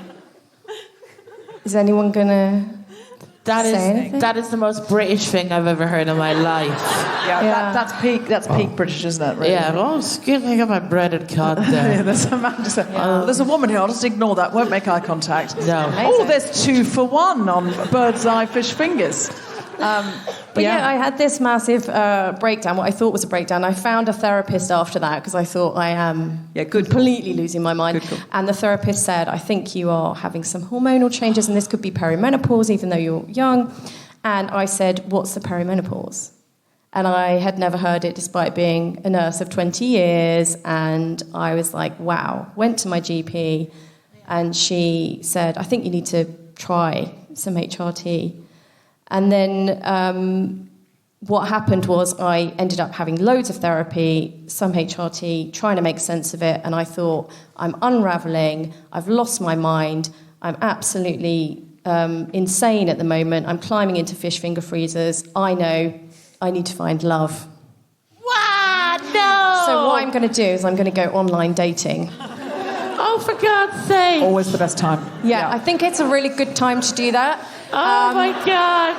is anyone gonna say anything? That is the most British thing I've ever heard in my life. Yeah. That's peak British, isn't it? Really? Yeah, oh, excuse me, I got my breaded cod there. Yeah, there's a man just saying, there's a woman here, I'll just ignore that, won't make eye contact. No. Oh, there's 2 for 1 on bird's eye fish fingers. But I had this massive breakdown, what I thought was a breakdown. I found a therapist after that because I thought I am completely losing my mind. And the therapist said, I think you are having some hormonal changes and this could be perimenopause even though you're young. And I said, what's the perimenopause? And I had never heard it despite being a nurse of 20 years. And I was like, wow. Went to my GP and she said, I think you need to try some HRT. And then what happened was I ended up having loads of therapy, some HRT, trying to make sense of it. And I thought, I'm unraveling. I've lost my mind. I'm absolutely insane at the moment. I'm climbing into fish finger freezers. I know I need to find love. Wow, no! So what I'm going to do is I'm going to go online dating. Oh, for God's sake. Always the best time. Yeah, I think it's a really good time to do that. Oh, my God.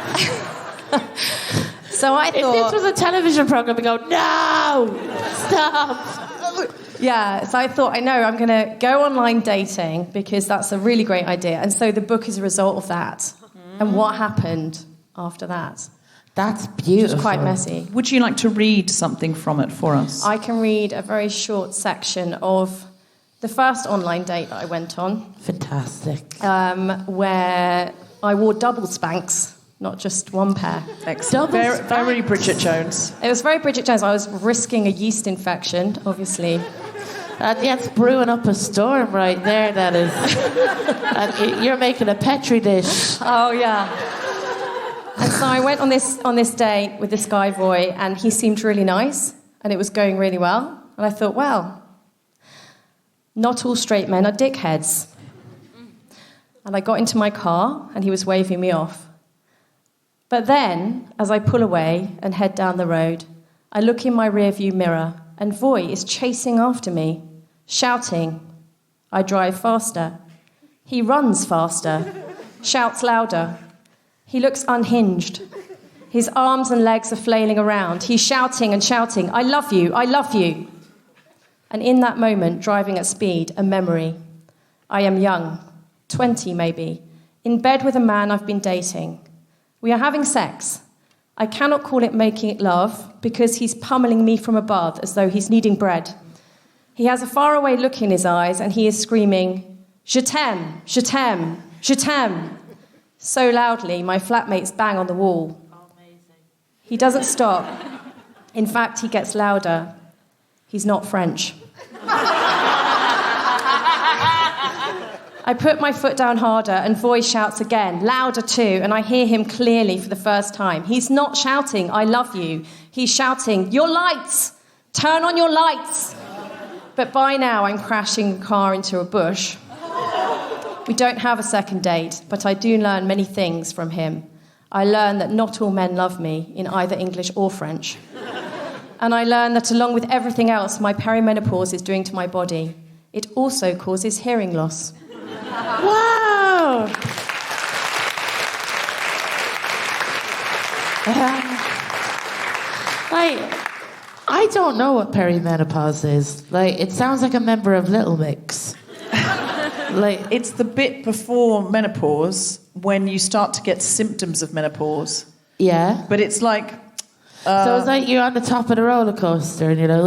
So I thought... If this was a television program, I'd go, no! Stop! Yeah, so I thought, I'm going to go online dating because that's a really great idea. And so the book is a result of that. And what happened after that? That's beautiful. It's quite messy. Would you like to read something from it for us? I can read a very short section of the first online date that I went on. Fantastic. Where I wore double Spanx, not just one pair. Excellent. Very Bridget Jones. It was very Bridget Jones. I was risking a yeast infection, obviously. That's brewing up a storm right there, that is. You're making a Petri dish. Oh, yeah. And so I went on this date with this guy, Roy, and he seemed really nice, and it was going really well. And I thought, well, not all straight men are dickheads. And I got into my car, and he was waving me off. But then, as I pull away and head down the road, I look in my rearview mirror, and Roy is chasing after me, shouting. I drive faster. He runs faster, shouts louder. He looks unhinged. His arms and legs are flailing around. He's shouting and shouting, I love you, I love you. And in that moment, driving at speed, a memory. I am young, 20 maybe, in bed with a man I've been dating. We are having sex. I cannot call it making it love because he's pummeling me from above as though he's kneading bread. He has a faraway look in his eyes and he is screaming, "Je t'aime, je t'aime, je t'aime," so loudly my flatmates bang on the wall. He doesn't stop. In fact, he gets louder. He's not French. I put my foot down harder and voice shouts again, louder too, and I hear him clearly for the first time. He's not shouting, "I love you." He's shouting, "Your lights! Turn on your lights!" But by now I'm crashing the car into a bush. We don't have a second date, but I do learn many things from him. I learn that not all men love me in either English or French. And I learn that along with everything else my perimenopause is doing to my body, it also causes hearing loss. Wow! I don't know what perimenopause is. It sounds like a member of Little Mix. It's the bit before menopause when you start to get symptoms of menopause. Yeah. But it's like... so it's like you're on the top of the roller coaster and you're like...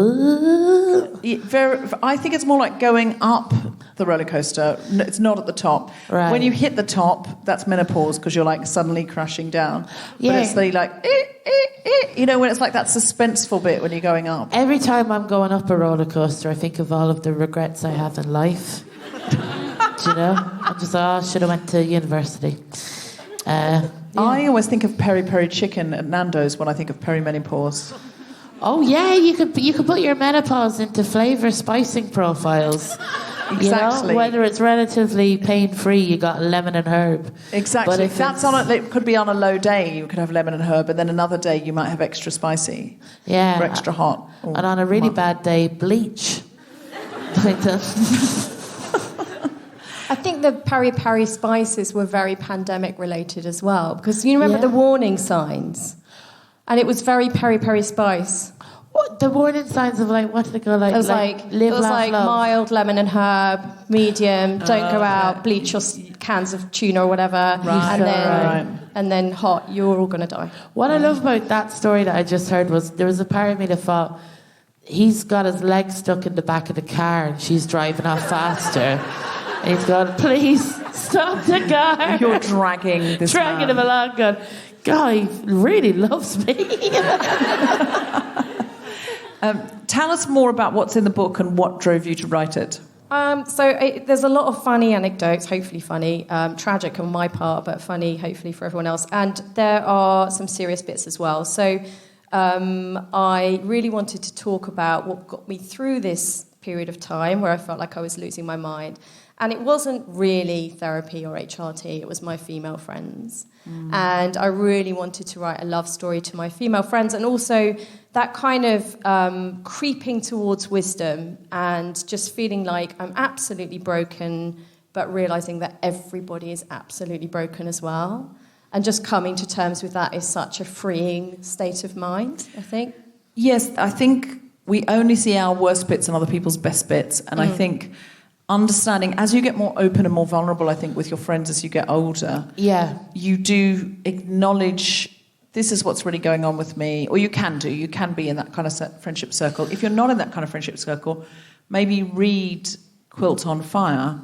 I think it's more like going up the roller coaster. It's not at the top. Right. When you hit the top, that's menopause because you're suddenly crashing down. Yeah. But it's when it's like that suspenseful bit when you're going up. Every time I'm going up a roller coaster, I think of all of the regrets I have in life. Do you know? I'm just I should have went to university. Yeah. I always think of peri-peri chicken at Nando's when I think of perimenopause. Oh yeah, you could put your menopause into flavour spicing profiles. Exactly. Whether it's relatively pain-free, you got lemon and herb. Exactly. But if that's it could be on a low day, you could have lemon and herb, and then another day you might have extra spicy. Yeah. Or extra hot. And on a really bad day, bleach. I think the peri-peri spices were very pandemic related as well, because you remember the warning signs, and it was very peri-peri spice. What the warning signs of what did it go like? It was live, love. Mild lemon and herb, medium, don't go out, bleach your cans of tuna or whatever, and then hot. You're all gonna die. What I love about that story that I just heard was there was a part of me that thought he's got his leg stuck in the back of the car and she's driving off faster. And he's going, "Please stop the car." You're dragging this dragging man. him along, going, "Guy really loves me." Tell us more about what's in the book and what drove you to write it. There's a lot of funny anecdotes, hopefully funny, tragic on my part, but funny hopefully for everyone else. And there are some serious bits as well. So I really wanted to talk about what got me through this period of time where I felt like I was losing my mind. And it wasn't really therapy or HRT, it was my female friends. And I really wanted to write a love story to my female friends, and also that kind of creeping towards wisdom and just feeling like I'm absolutely broken, but realising that everybody is absolutely broken as well. And just coming to terms with that is such a freeing state of mind, I think. Yes, I think we only see our worst bits and other people's best bits. And I think understanding, as you get more open and more vulnerable, I think, with your friends as you get older, you do acknowledge, this is what's really going on with me, or you can be in that kind of friendship circle. If you're not in that kind of friendship circle, maybe read Quilt on Fire,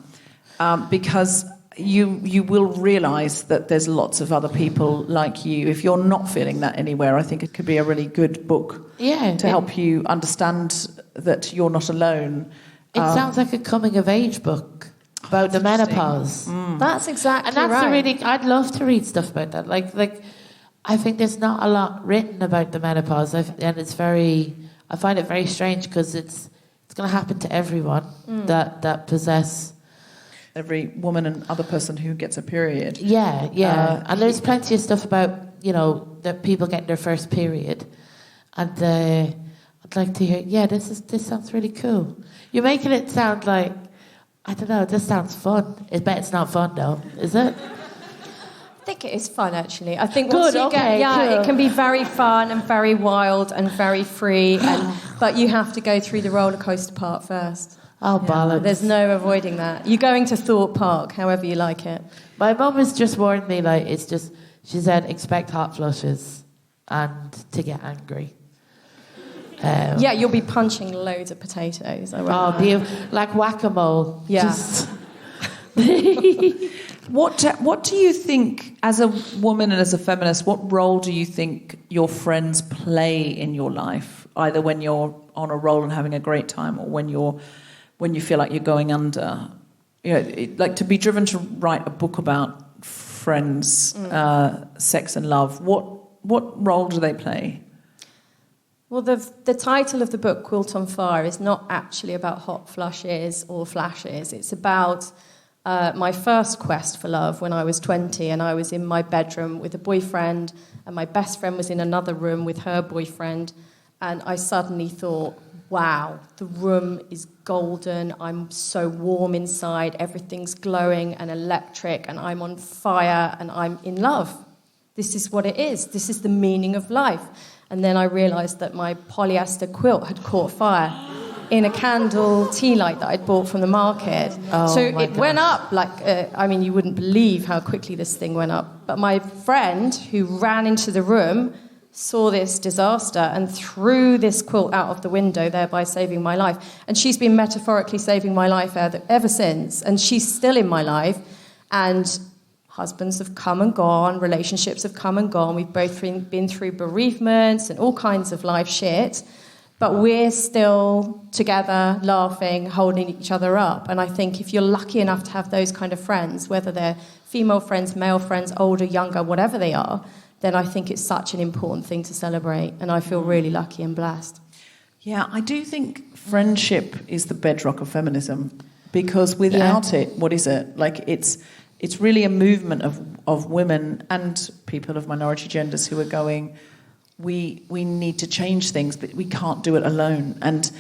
because you will realise that there's lots of other people like you. If you're not feeling that anywhere, I think it could be a really good book to help you understand that you're not alone. It sounds like a coming-of-age book about the menopause. That's exactly and that's right. I'd love to read stuff about that. I think there's not a lot written about the menopause, and it's I find it very strange because it's going to happen to everyone that possess. Every woman and other person who gets a period. Yeah. And there's plenty of stuff about, that people get their first period. And I'd like to hear, this sounds really cool. You're making it sound like, I don't know, this sounds fun. I bet it's not fun though, is it? I think it is fun, actually. I think once cool. it can be very fun and very wild and very free, but you have to go through the roller coaster part first. Oh, bollocks. There's no avoiding that. You're going to Thorpe Park, however you like it. My mum has just warned me, like, it's just, she said, expect hot flushes and to get angry. Yeah, you'll be punching loads of potatoes. Like whack-a-mole. Yeah. Just... What do you think, as a woman and as a feminist, what role do you think your friends play in your life, either when you're on a roll and having a great time, or when you feel like you're going under? You know, like, to be driven to write a book about friends, sex and love. What role do they play? Well, the title of the book, Quilt on Fire, is not actually about hot flushes or flashes. It's about my first quest for love when I was 20, and I was in my bedroom with a boyfriend, and my best friend was in another room with her boyfriend, and I suddenly thought, wow, the room is golden, I'm so warm inside, everything's glowing and electric, and I'm on fire, and I'm in love. This is what it is. This is the meaning of life. And then I realised that my polyester quilt had caught fire in a candle tea light that I'd bought from the market. Oh, so it went up like, you wouldn't believe how quickly this thing went up. But my friend, who ran into the room, saw this disaster and threw this quilt out of the window, thereby saving my life. And she's been metaphorically saving my life ever since. And she's still in my life. And husbands have come and gone, relationships have come and gone. We've both been through bereavements and all kinds of life shit. But we're still together, laughing, holding each other up. And I think if you're lucky enough to have those kind of friends, whether they're female friends, male friends, older, younger, whatever they are, then I think it's such an important thing to celebrate. And I feel really lucky and blessed. Yeah, I do think friendship is the bedrock of feminism, because without it, what is it? Like, it's really a movement of women and people of minority genders who are going, we need to change things, but we can't do it alone. And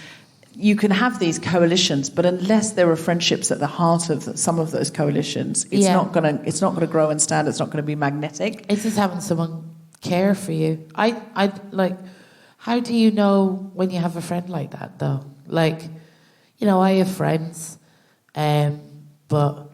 you can have these coalitions, but unless there are friendships at the heart of some of those coalitions, it's not gonna grow and stand. It's not going to be magnetic. It's just having someone care for you. I like. How do you know when you have a friend like that, though? Like, you know, I have friends, but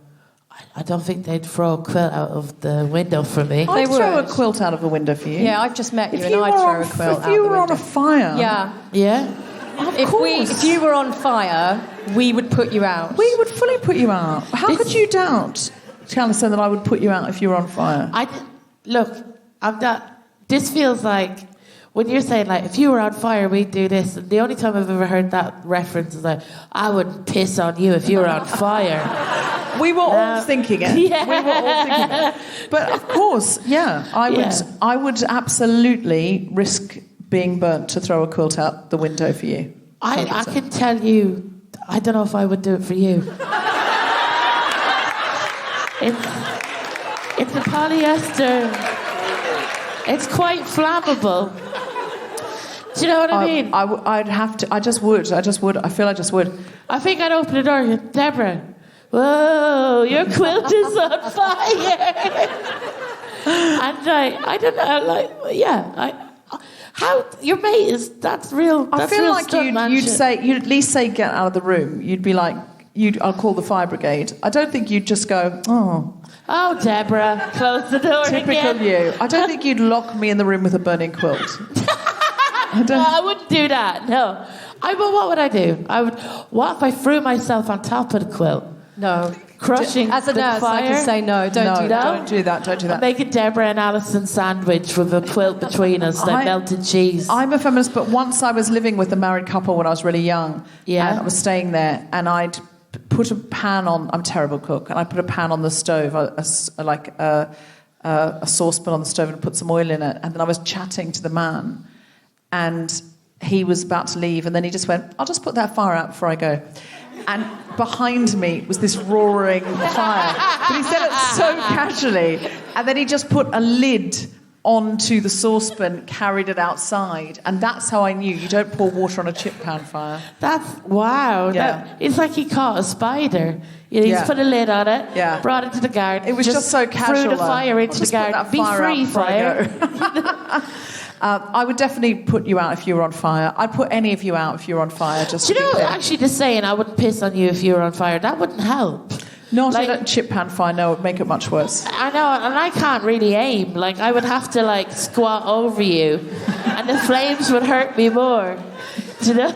I don't think they'd throw a quilt out of the window for me. I'd throw a quilt out of a window for you. Yeah, I've just met you, and I'd throw a quilt out the window. If you were on a fire. Yeah. Yeah? If you were on fire, we would put you out. We would fully put you out. How could you doubt, Alison, that I would put you out if you were on fire? Look, I'm not... This feels like... When you're saying, like, if you were on fire, we'd do this. And the only time I've ever heard that reference is like, I would piss on you if you were on fire. We were all thinking it. Yeah. We were all thinking it. But of course, I would absolutely risk being burnt to throw a quilt out the window for you. I can tell you, I don't know if I would do it for you. It's a polyester. It's quite flammable. Do you know what I mean? I'd have to. I just would. I feel I just would. I think I'd open the door and go, Deborah, whoa, your quilt is on fire. And I don't know, how your mate is, that's real. I feel like you'd at least say get out of the room. You'd be like, I'll call the fire brigade. I don't think you'd just go, oh, Deborah, close the door typical again. you. I don't think you'd lock me in the room with a burning quilt. No, I wouldn't do that. No. What would I do? What if I threw myself on top of the quilt? No. Crushing As a the nurse, fire? I can say no. Don't do that. Don't do that. Don't do that. Make a Deborah and Alison sandwich with a quilt between us, like melted cheese. I'm a feminist, but once I was living with a married couple when I was really young. Yeah. And I was staying there, and I'd put a pan on. I'm a terrible cook, and I put a pan on the stove, a saucepan on the stove, and put some oil in it. And then I was chatting to the man, and he was about to leave, and then he just went, I'll just put that fire out before I go. And behind me was this roaring fire. But he said it so casually. And then he just put a lid onto the saucepan, carried it outside. And that's how I knew you don't pour water on a chip pan fire. Wow. Yeah. It's like he caught a spider. You just put a lid on it, brought it to the garden. It was just so casual. Threw the fire into the garden. Be free, fire. I would definitely put you out if you were on fire. I'd put any of you out if you were on fire. Just Do you to be know, clear. actually, just saying I wouldn't piss on you if you were on fire, that wouldn't help. Not like- a chip pan fire, no, it would make it much worse. I know, and I can't really aim. Like, I would have to, like, squat over you, and the flames would hurt me more. Do you know?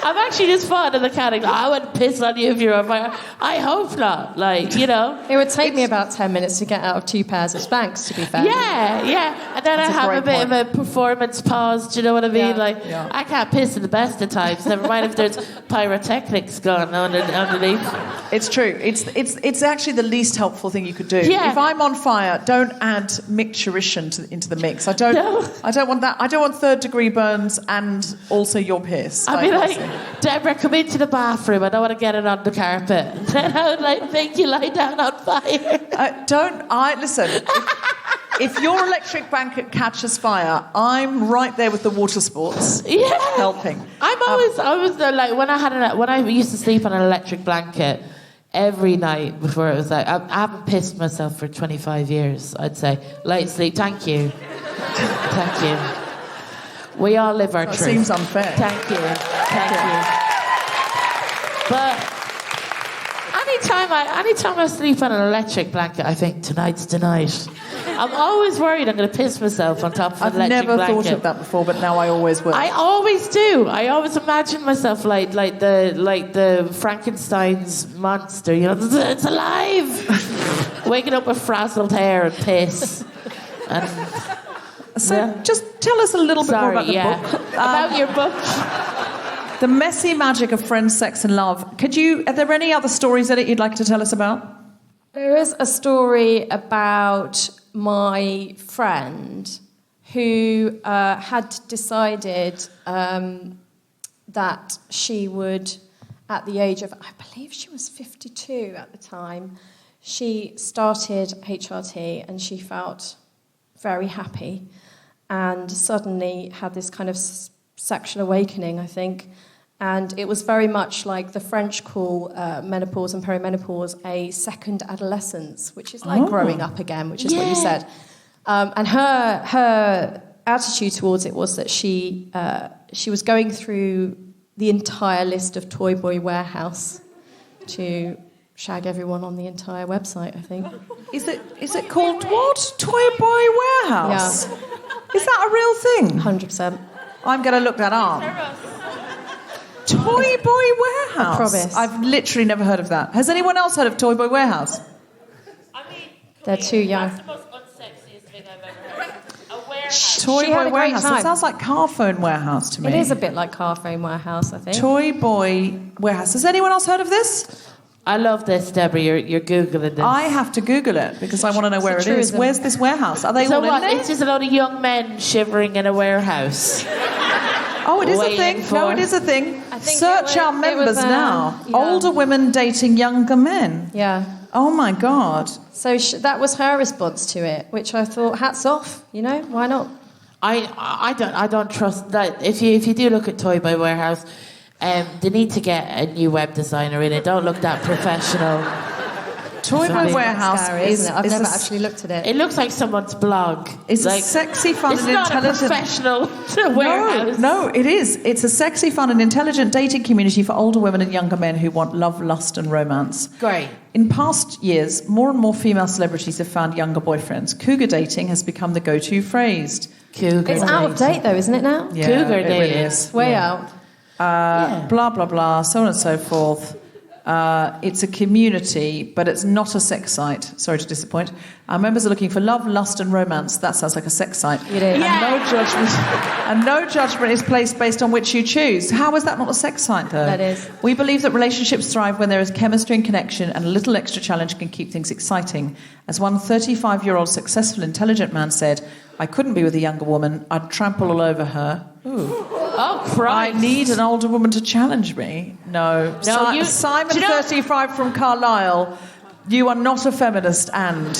I'm actually just fond of the character. I wouldn't piss on you if you were on fire. I hope not. Like, you know. It would take me about 10 minutes to get out of 2 pairs of Spanx, to be fair. Yeah. And then That's I a have great a bit of a performance pause. Do you know what I mean? Yeah. Like, I can't piss at the best of times. Never mind if there's pyrotechnics going on underneath. It's true. It's actually the least helpful thing you could do. Yeah. If I'm on fire, don't add micturition into the mix. I don't want that. I don't want 3rd-degree burns and also your piss. I'd be like, Deborah, come into the bathroom. I don't want to get it on the carpet. Then I would like make you lie down on fire. Listen. If your electric blanket catches fire, I'm right there with the water sports, helping. I was like when I used to sleep on an electric blanket every night before it was like I haven't pissed myself for 25 years. I'd say light sleep. Thank you. We all live our truth. Seems unfair. Thank you. But anytime I sleep on an electric blanket, I think tonight's the night. I'm always worried I'm going to piss myself on top of an electric blanket. I've never thought of that before, but now I always will. I always do. I always imagine myself like the Frankenstein's monster. You know, it's alive. Waking up with frazzled hair and piss. Just tell us a little bit more about the book. About your book. The Messy Magic of Friends, Sex and Love. Are there any other stories in it you'd like to tell us about? There is a story about my friend who had decided that she would, at the age of, I believe she was 52 at the time, she started HRT and she felt very happy and suddenly had this kind of sexual awakening, I think. And it was very much like the French call menopause and perimenopause a second adolescence, which is like growing up again, which is what you said. And her attitude towards it was that she was going through the entire list of Toy Boy Warehouse to shag everyone on the entire website, I think. Is it called what? Toy Boy Warehouse? Yeah. Is that a real thing? 100%. I'm going to look that up. Toy Boy Warehouse? I promise. I've literally never heard of that. Has anyone else heard of Toy Boy Warehouse? I mean, They're too young. That's the most unsexiest thing I've ever heard. A warehouse. Toy She had Boy a great Warehouse. time. It sounds like Car Phone Warehouse to me. It is a bit like Car Phone Warehouse, I think. Toy Boy Warehouse. Has anyone else heard of this? I love this, Deborah. You're Googling this. I have to Google it because I want to know where it is. truism. Where's this warehouse? Are they So all what? in there? It's just a load of young men shivering in a warehouse. Oh, it is a waiting thing. for- No, it is a thing. I think Search it our was, members now. yeah. Older women dating younger men. Yeah. Oh my God. So that was her response to it, which I thought, hats off, you know, why not? I don't trust that. If you do look at Toy Boy Warehouse, they need to get a new web designer in it. Don't look that professional. Toy Boy Warehouse Scary, isn't it? I've never actually looked at it. It looks like someone's blog. It's a sexy, fun it's and not intelligent... a professional warehouse. No, it is. It's a sexy, fun and intelligent dating community for older women and younger men who want love, lust and romance. Great. In past years, more and more female celebrities have found younger boyfriends. Cougar dating has become the go-to phrase. Cougar. It's out of date, though, isn't it now? Yeah, Cougar it really dating. is. Way out. Blah, blah, blah, so on and so forth. It's a community, but it's not a sex site. Sorry to disappoint. Our members are looking for love, lust and romance. That sounds like a sex site. It is. And no judgment is placed based on which you choose. How is that not a sex site, though? That is. We believe that relationships thrive when there is chemistry and connection, and a little extra challenge can keep things exciting. As one 35-year-old successful, intelligent man said, I couldn't be with a younger woman. I'd trample all over her. Ooh. Oh, Christ. I need an older woman to challenge me. No. Simon, 35 from Carlisle, you are not a feminist, and...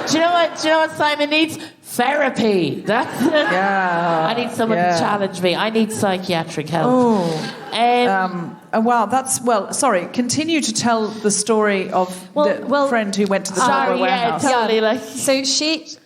Do you know what Simon needs? Therapy. That's it. Yeah. I need someone to challenge me. I need psychiatric help. Oh. Wow, sorry. Continue to tell the story of the friend who went to the Delaware warehouse. Totally.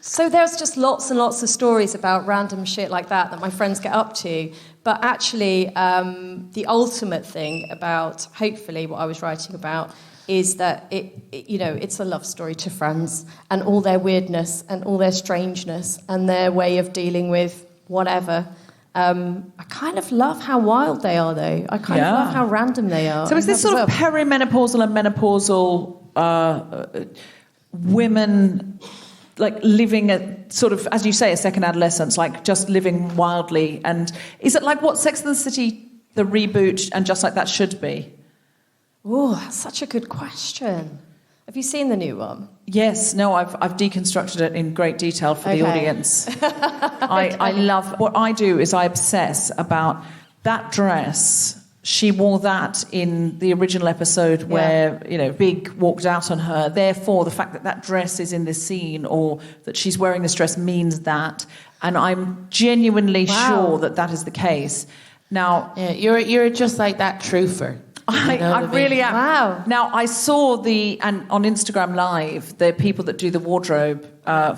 So there's just lots and lots of stories about random shit like that my friends get up to. But actually, the ultimate thing about, hopefully, what I was writing about is that it's a love story to friends and all their weirdness and all their strangeness and their way of dealing with whatever. I kind of love how wild they are, though. I kind of love how random they are. So is this sort of perimenopausal and menopausal women, like living a sort of, as you say, a second adolescence, like just living wildly? And is it like what Sex and the City, the reboot, and Just Like That should be? Oh, that's such a good question. Have you seen the new one? Yes. No, I've deconstructed it in great detail for the audience. I love... What I do is I obsess about that dress. She wore that in the original episode where, Big walked out on her. Therefore, the fact that that dress is in this scene or that she's wearing this dress means that. And I'm genuinely sure that is the case. Now... Yeah, you're just like that truther. I really am. Wow. Now, I saw and on Instagram Live, the people that do the wardrobe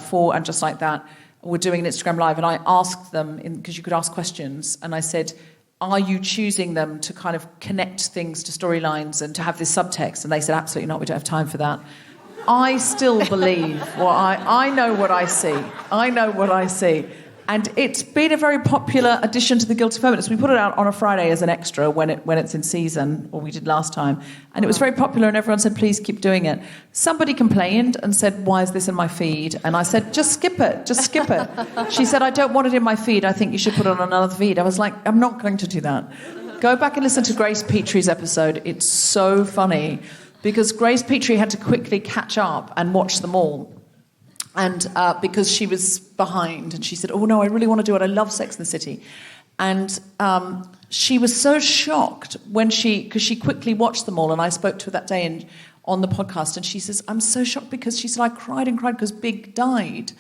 for And Just Like That were doing an Instagram Live, and I asked them, because you could ask questions, and I said, are you choosing them to kind of connect things to storylines and to have this subtext? And they said, absolutely not, we don't have time for that. I still believe, I know what I see. I know what I see. And it's been a very popular addition to the Guilty Feminist. We put it out on a Friday as an extra when it's in season, or we did last time. And it was very popular, and everyone said, please keep doing it. Somebody complained and said, why is this in my feed? And I said, just skip it, just skip it. She said, I don't want it in my feed. I think you should put it on another feed. I was like, I'm not going to do that. Go back and listen to Grace Petrie's episode. It's so funny, because Grace Petrie had to quickly catch up and watch them all. And because she was behind, and she said, oh, no, I really want to do it. I love Sex and the City. And she was so shocked because she quickly watched them all, and I spoke to her that day on the podcast, and she says, I'm so shocked because she said, I cried and cried because Big died.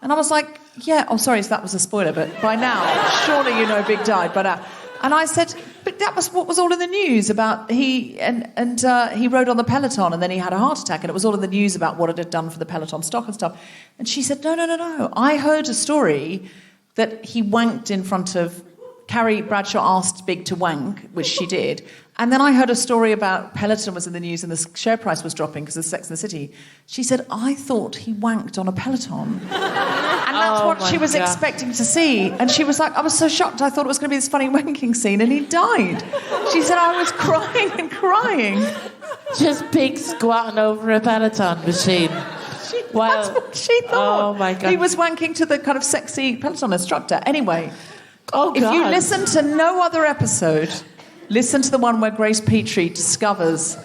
And I was like, yeah, oh, sorry, so that was a spoiler, but by now, surely you know Big died by now. And I said, but that was what was all in the news about he rode on the Peloton and then he had a heart attack, and it was all in the news about what it had done for the Peloton stock and stuff. And she said, no. I heard a story that he wanked in front of... Carrie Bradshaw asked Big to wank, which she did. And then I heard a story about Peloton was in the news and the share price was dropping because of Sex and the City. She said, I thought he wanked on a Peloton. And that's what she was expecting to see. And she was like, I was so shocked. I thought it was going to be this funny wanking scene, and he died. She said, I was crying and crying. Just Big squatting over a Peloton machine. That's what she thought. Oh, my God. He was wanking to the kind of sexy Peloton instructor. Anyway, if you listen to no other episode, listen to the one where Grace Petrie discovers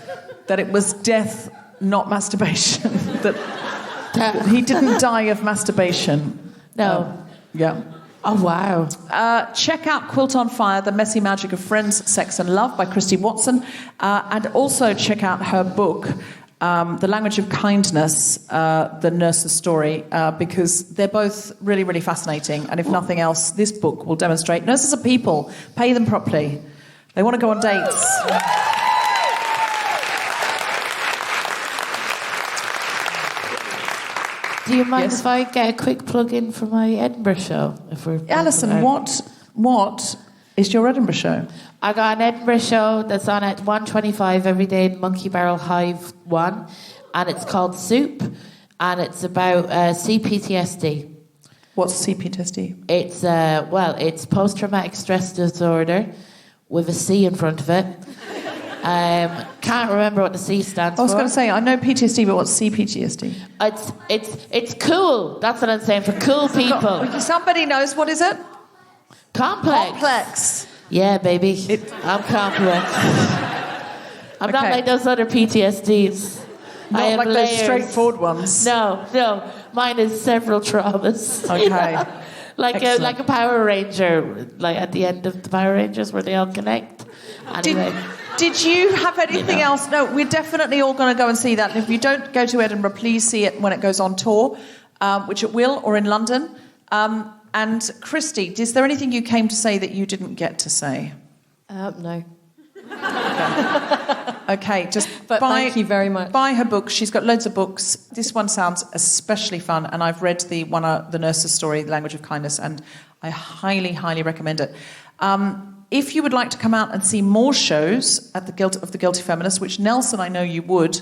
that it was death, not masturbation. that he didn't die of masturbation. No. Yeah. Oh, wow. Check out Quilt on Fire, The Messy Magic of Friends, Sex and Love by Christie Watson. And also check out her book, The Language of Kindness, The Nurse's Story, because they're both really, really fascinating. And if nothing else, this book will demonstrate nurses are people. Pay them properly. They want to go on dates. Do you mind if I get a quick plug-in for my Edinburgh show? Alison, what is your Edinburgh show? I got an Edinburgh show that's on at 1:25 every day in Monkey Barrel Hive 1, and it's called Soup, and it's about CPTSD. What's CPTSD? It's post-traumatic stress disorder with a C in front of it. Can't remember what the C stands for. I was going to say, I know PTSD, but what's CPTSD? It's cool. That's what I'm saying, for cool people. Somebody knows, what is it? Complex. Yeah, baby. I'm complex. I'm not like those other PTSDs. Not like layers. those straightforward ones. No. Mine is several traumas. Okay. You know? Like a Power Ranger, like at the end of the Power Rangers where they all connect. Anyway. Did you have anything else? No, we're definitely all going to go and see that. And if you don't go to Edinburgh, please see it when it goes on tour, which it will, or in London. And Christie, is there anything you came to say that you didn't get to say? No. Okay, just But thank you very much. Buy her book. She's got loads of books. This one sounds especially fun, and I've read the nurse's story, The Language of Kindness, and I highly, highly recommend it. If you would like to come out and see more shows at the Guilty Feminist, which Nelson, I know you would,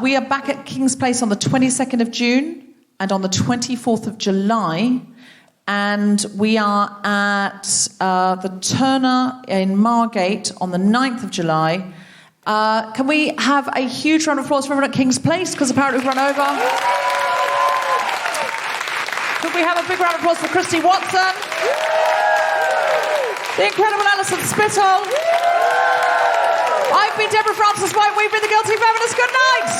we are back at King's Place on the 22nd of June and on the 24th of July. And we are at the Turner in Margate on the 9th of July. Can we have a huge round of applause for everyone at King's Place? Because apparently we've run over. Could we have a big round of applause for Christie Watson? The incredible Alison Spittle. I've been Deborah Francis-White. We've been the Guilty Feminists. Good night.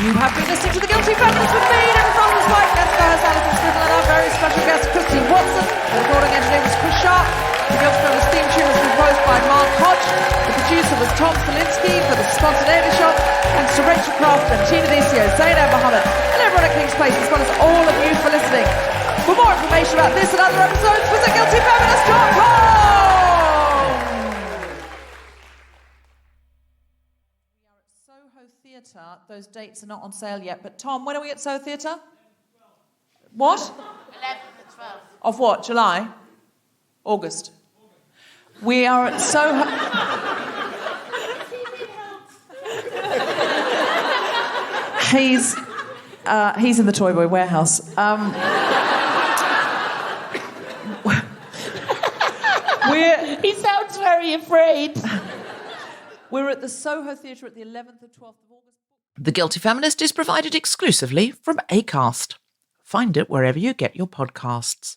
You have been listening to The Guilty Feminist with me, Deborah Francis-White, guest co-host Alison Spittle, and our very special guest, Christie Watson. The recording engineer was Chris Sharp. The Guilty Feminist theme tune was composed by Mark Hodge. The producer was Tom Salinsky for The Spontaneity Shop. Thanks to Rachel Croft and Tina Dicio, Zainab Mohammed, and everyone at King's Place, as well as all of you for listening. For more information about this and other episodes, visit guiltyfeminist.com! Soho Theatre. Those dates are not on sale yet. But Tom, when are we at Soho Theatre? What? 11th and 12th. Of what? July? August? We are at Soho... He's in the Toy Boy warehouse. He sounds very afraid. We're at the Soho Theatre at the 11th and 12th of August. The Guilty Feminist is provided exclusively from Acast. Find it wherever you get your podcasts.